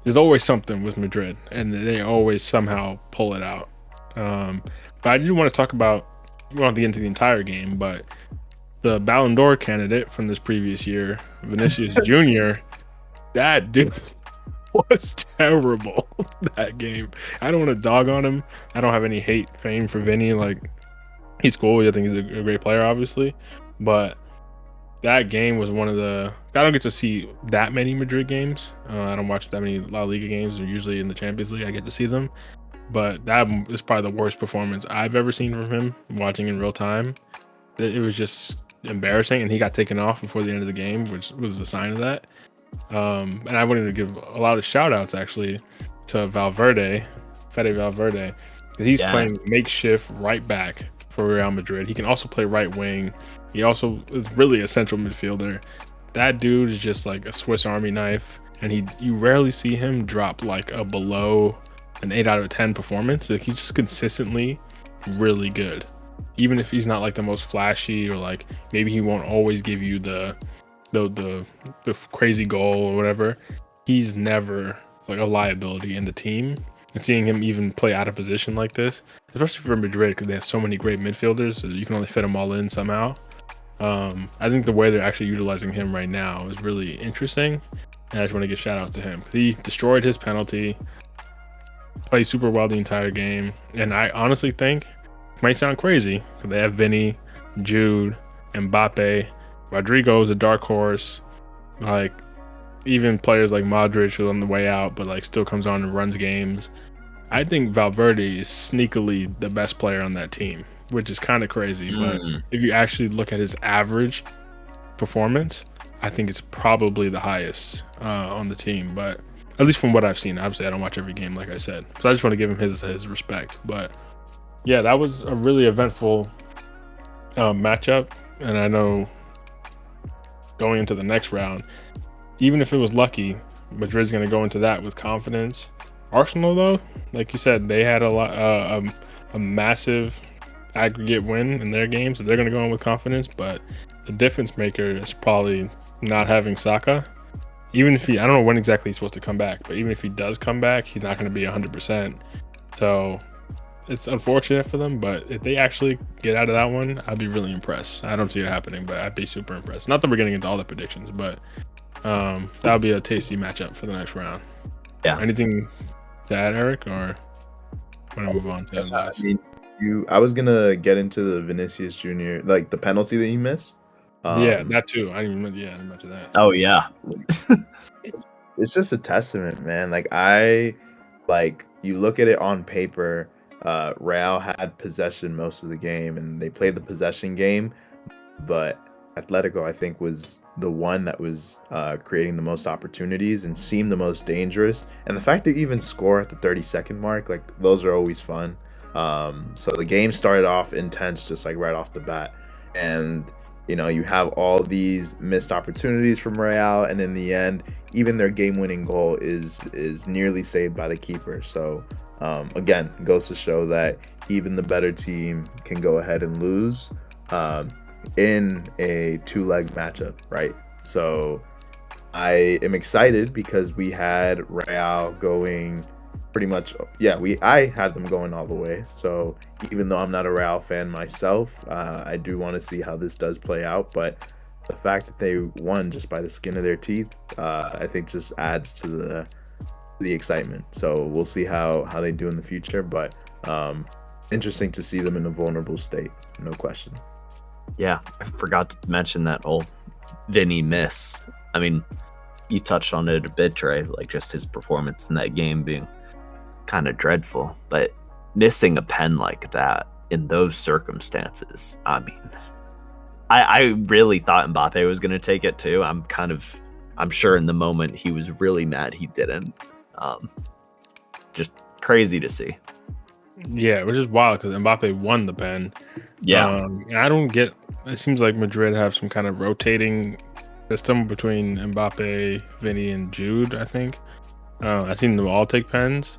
There's always something with Madrid, and they always somehow pull it out. But I do want to talk about. We don't have to get into the entire game, but the Ballon d'Or candidate from this previous year, Vinicius Jr. That dude was terrible that game. I don't want to dog on him. I don't have any fame for Vinny. He's cool. I think he's a great player, obviously. But that game was one of the... I don't get to see that many Madrid games. I don't watch that many La Liga games. They're usually in the Champions League. I get to see them. But that is probably the worst performance I've ever seen from him, watching in real time. It was just embarrassing, and he got taken off before the end of the game, which was a sign of that. And I wanted to give a lot of shout outs actually to Fede Valverde, because he's playing makeshift right back for Real Madrid. He can also play right wing. He also is really a central midfielder. That dude is just like a Swiss Army knife, and you rarely see him drop a below an 8 out of 10 performance. He's just consistently really good, even if he's not the most flashy, or maybe he won't always give you the crazy goal or whatever. He's never a liability in the team. And seeing him even play out of position like this, especially for Madrid, because they have so many great midfielders, so you can only fit them all in somehow. I think the way they're actually utilizing him right now is really interesting, and I just want to give shout out to him because he destroyed his penalty, played super well the entire game, and I honestly think, it might sound crazy, because they have Vinny, Jude, Mbappe, Rodrigo is a dark horse, even players like Modric, who's on the way out, but still comes on and runs games. I think Valverde is sneakily the best player on that team, which is kind of crazy. But if you actually look at his average performance, I think it's probably the highest on the team. But At least from what I've seen. Obviously, I don't watch every game, like I said. So I just want to give him his respect. But yeah, that was a really eventful matchup. And I know going into the next round, even if it was lucky, Madrid's going to go into that with confidence. Arsenal, though, like you said, they had a massive aggregate win in their game, so they're going to go in with confidence. But the difference maker is probably not having Saka. Even if I don't know when exactly he's supposed to come back, but even if he does come back, he's not going to be 100%. So it's unfortunate for them, but if they actually get out of that one, I'd be really impressed. I don't see it happening, but I'd be super impressed. Not that we're getting into all the predictions, but that would be a tasty matchup for the next round. Yeah. Anything to add, Eric, or want to move on to I mean, I was gonna get into the Vinicius Jr. like the penalty that he missed. Yeah, that too. I didn't mention that. Oh yeah. It's just a testament, man. You look at it on paper. Real had possession most of the game, and they played the possession game. But Atletico, I think, was the one that was creating the most opportunities and seemed the most dangerous. And the fact that you even score at the 30-second mark, like those are always fun. So the game started off intense, just like right off the bat, and you have all these missed opportunities from Real, and in the end, even their game-winning goal is nearly saved by the keeper. So again, goes to show that even the better team can go ahead and lose in a two-leg matchup, right? So I am excited because we had Real going pretty much, I had them going all the way. So even though I'm not a Real fan myself, I do want to see how this does play out. But the fact that they won just by the skin of their teeth, I think just adds to the excitement. So we'll see how they do in the future. But interesting to see them in a vulnerable state, no question. Yeah, I forgot to mention that old Vinny miss. I mean, you touched on it a bit, Trey, like just his performance in that game being kind of dreadful, but missing a pen like that in those circumstances, I mean, I really thought Mbappe was going to take it too. I'm sure in the moment he was really mad he didn't. Just crazy to see. Yeah, which is wild because Mbappe won the pen. Yeah. And I don't get, it seems like Madrid have some kind of rotating system between Mbappe, Vinny, and Jude, I think. I've seen them all take pens.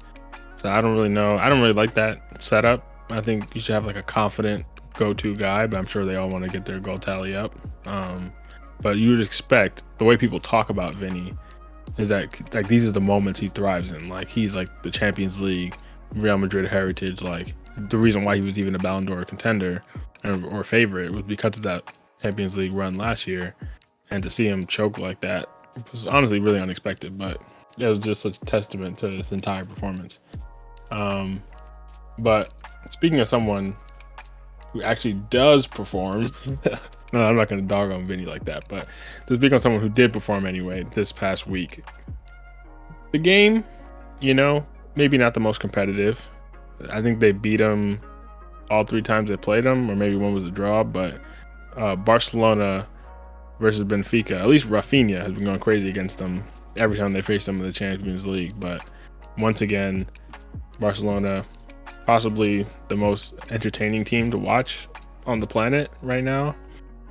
So I don't really know. I don't really like that setup. I think you should have like a confident go-to guy, but I'm sure they all want to get their goal tally up. But you would expect, the way people talk about Vinny is that like these are the moments he thrives in. Like he's like the Champions League, Real Madrid heritage. Like the reason why he was even a Ballon d'Or contender or favorite was because of that Champions League run last year. And to see him choke like that was honestly really unexpected, but it was just a testament to his entire performance. But speaking of someone who actually does perform, no, I'm not going to dog on Vinny like that, but to speak on someone who did perform anyway this past week. The game, maybe not the most competitive. I think they beat him all 3 times they played him, or maybe one was a draw, but Barcelona versus Benfica, at least Rafinha has been going crazy against them every time they face them in the Champions League. But once again, Barcelona, possibly the most entertaining team to watch on the planet right now.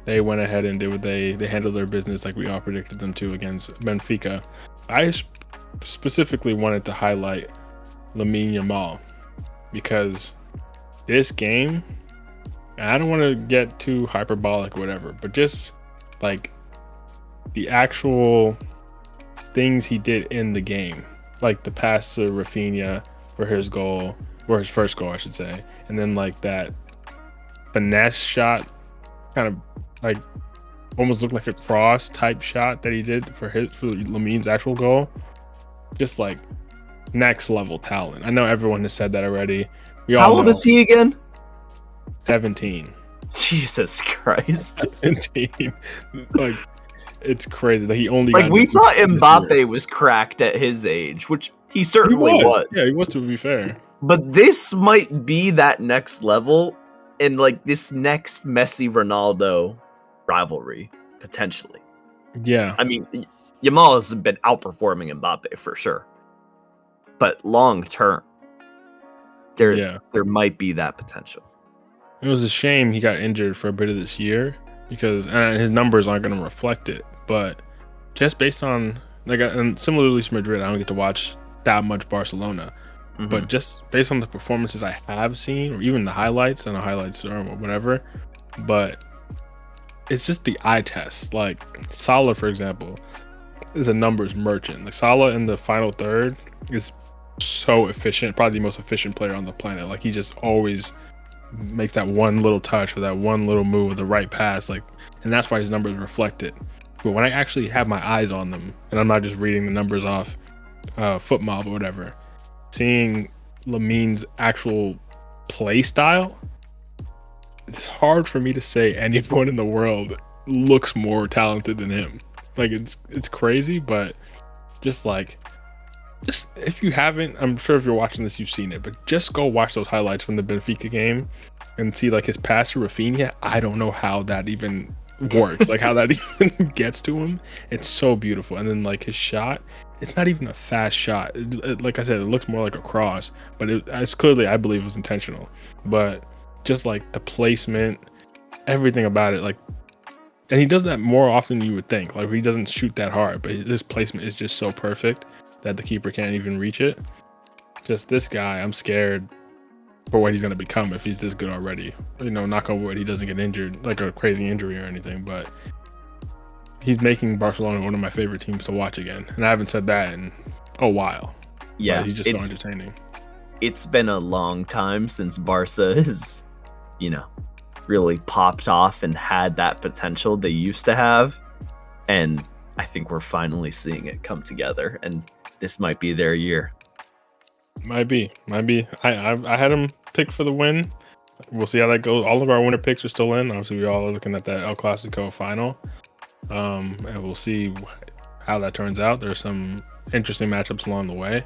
They went ahead and did what they handled their business like we all predicted them to against Benfica. I specifically wanted to highlight Lamine Yamal because this game, and I don't want to get too hyperbolic or whatever, but just like the actual things he did in the game, like the pass to Rafinha for his goal, or his first goal, I should say, and then like that finesse shot, kind of like almost looked like a cross type shot that he did for Lamine's actual goal. Just like next level talent. I know everyone has said that already. How old is he again? 17. Jesus Christ. 17. Like, it's crazy that he only like we thought Mbappe was cracked at his age, which he certainly was. Yeah, he was, to be fair. But this might be that next level, and like this next Messi Ronaldo rivalry potentially. Yeah, I mean, Yamal has been outperforming Mbappe for sure. but long term, there might be that potential. It was a shame he got injured for a bit of this year because his numbers aren't going to reflect it. But just based on and similarly to Madrid, I don't get to watch that much Barcelona. Mm-hmm. But just based on the performances I have seen, or even the highlights and the highlights or whatever, but it's just the eye test. Like Salah, for example, is a numbers merchant. Like Salah in the final third is so efficient, probably the most efficient player on the planet. Like he just always makes that one little touch or that one little move, the right pass, like, and that's why his numbers reflect it. But when I actually have my eyes on them, and I'm not just reading the numbers off FootMob or whatever, seeing Lamin's actual play style, it's hard for me to say anyone in the world looks more talented than him. Like it's crazy, but just if you haven't, I'm sure if you're watching this, you've seen it, but just go watch those highlights from the Benfica game and see like his pass to Rafinha. I don't know how that even works, like how that even gets to him. It's so beautiful. And then like his shot, it's not even a fast shot. Like I said, it looks more like a cross, but it's clearly, I believe, was intentional. But just like the placement, everything about it, like, and he does that more often than you would think. Like he doesn't shoot that hard, but his placement is just so perfect that the keeper can't even reach it. Just this guy, I'm scared for what he's going to become if he's this good already. You know, knock on wood, he doesn't get injured, like a crazy injury or anything, but he's making Barcelona one of my favorite teams to watch again. And I haven't said that in a while. Yeah. But he's just so entertaining. It's been a long time since Barca has, really popped off and had that potential they used to have. And I think we're finally seeing it come together. And this might be their year. Might be. I had him picked for the win. We'll see how that goes. All of our winner picks are still in. Obviously, we all are looking at that El Clasico final. And we'll see how that turns out. There's some interesting matchups along the way.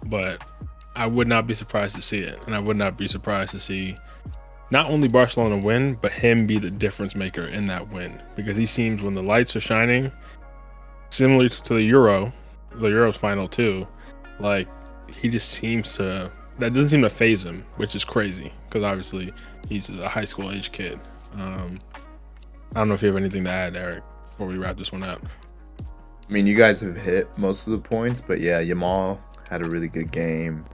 But I would not be surprised to see it. And I would not be surprised to see not only Barcelona win, but him be the difference maker in that win. Because he seems, when the lights are shining, similar to the Euros final too, like he just seems to, that doesn't seem to phase him, which is crazy because obviously he's a high school age kid. I don't know if you have anything to add, Eric, before we wrap this one up. I mean, you guys have hit most of the points, but yeah, Yamal had a really good game.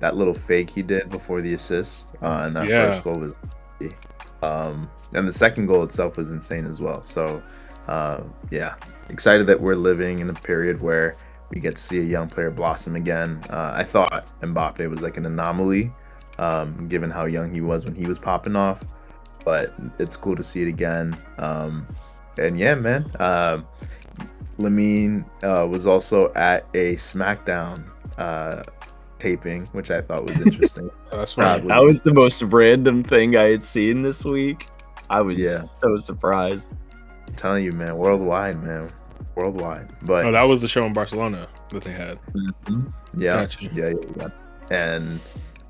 That little fake he did before the assist and that first goal was and the second goal itself was insane as well. So excited that we're living in a period where we get to see a young player blossom again. I thought Mbappe was like an anomaly, given how young he was when he was popping off, but it's cool to see it again. And yeah, man, Lamine was also at a SmackDown taping, which I thought was interesting. That's right. That was the most random thing I had seen this week. I was so surprised. I'm telling you, man, worldwide. But that was the show in Barcelona that they had. Mm-hmm. Yeah. And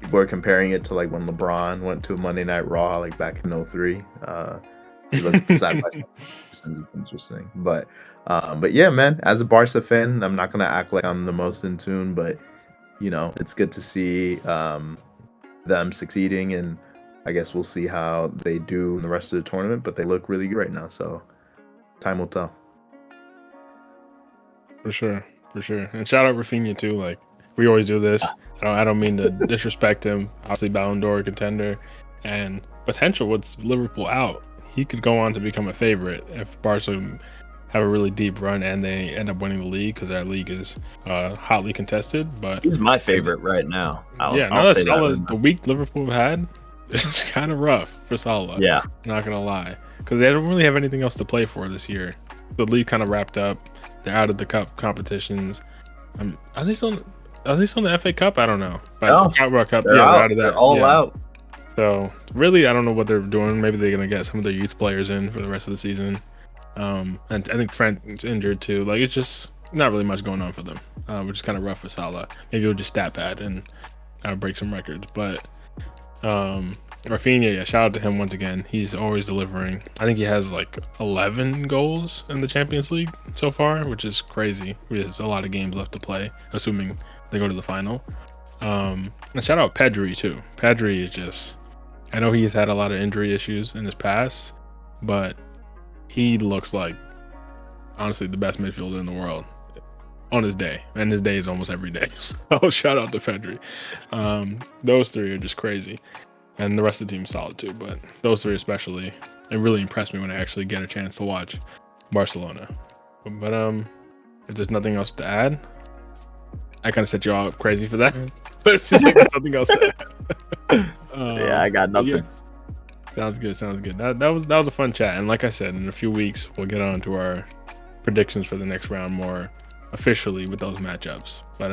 people are comparing it to like when LeBron went to a Monday Night Raw, like back in 03. You look side by side, it's interesting. But yeah, man, as a Barca fan, I'm not gonna act like I'm the most in tune, but it's good to see them succeeding, and I guess we'll see how they do in the rest of the tournament. But they look really good right now, so time will tell. For sure. And shout out Rafinha too. Like we always do this. I don't mean to disrespect him. Obviously, Ballon d'Or contender and potential with Liverpool out. He could go on to become a favorite if Barca have a really deep run and they end up winning the league, because that league is hotly contested. But he's my favorite right now. The week Liverpool had, it's kind of rough for Salah. Yeah, not gonna lie, because they don't really have anything else to play for this year. The league kind of wrapped up. They're out of the cup competitions. Are they still in the FA Cup? I don't know. But no, the World Cup, they're out of that. They're all out. So really, I don't know what they're doing. Maybe they're gonna get some of their youth players in for the rest of the season. And I think Trent's injured too. Like it's just not really much going on for them, which is kind of rough for Salah. Maybe he'll just stat pad and break some records. But Rafinha, shout out to him once again. He's always delivering. I think he has like 11 goals in the Champions League so far, which is crazy. There's a lot of games left to play, assuming they go to the final. And shout out Pedri too. Pedri is just, I know he's had a lot of injury issues in his past, but he looks like honestly the best midfielder in the world on his day, and his day is almost every day. So shout out to Pedri. Those three are just crazy, and the rest of the team's solid too, but those three especially, it really impressed me when I actually get a chance to watch Barcelona. But if there's nothing else to add, I kind of set you all up crazy for that. But it seems like there's nothing else to add. Yeah, I got nothing. Yeah. Sounds good. That was a fun chat. And like I said, in a few weeks, we'll get on to our predictions for the next round more officially with those matchups. But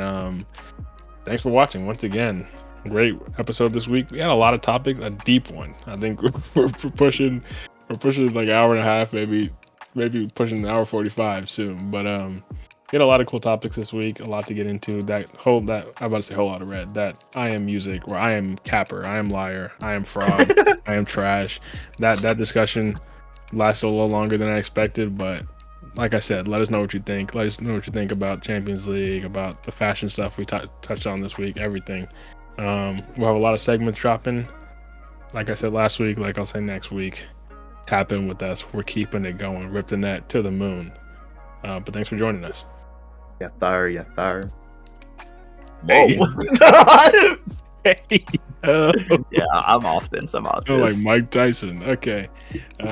thanks for watching once again. Great episode this week. We had a lot of topics, a deep one. I think we're pushing like an hour and a half, maybe pushing an hour 45 soon. But we had a lot of cool topics this week, a lot to get into. I'm about to say whole lot of red. That I am music, where I am capper, I am liar, I am fraud, I am trash. That discussion lasted a little longer than I expected, but like I said, let us know what you think. Let us know what you think about Champions League, about the fashion stuff we touched on this week, everything. We'll have a lot of segments dropping. Like I said last week, like I'll say next week. Tap in with us. We're keeping it going. Rip the net to the moon. But thanks for joining us. Yeah, thar. Whoa. Hey. Yeah, I'm off this. Oh, like Mike Tyson. Okay.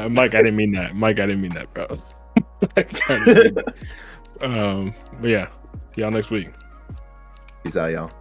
Mike, I didn't mean that, bro. But yeah, see y'all next week. Peace out, y'all.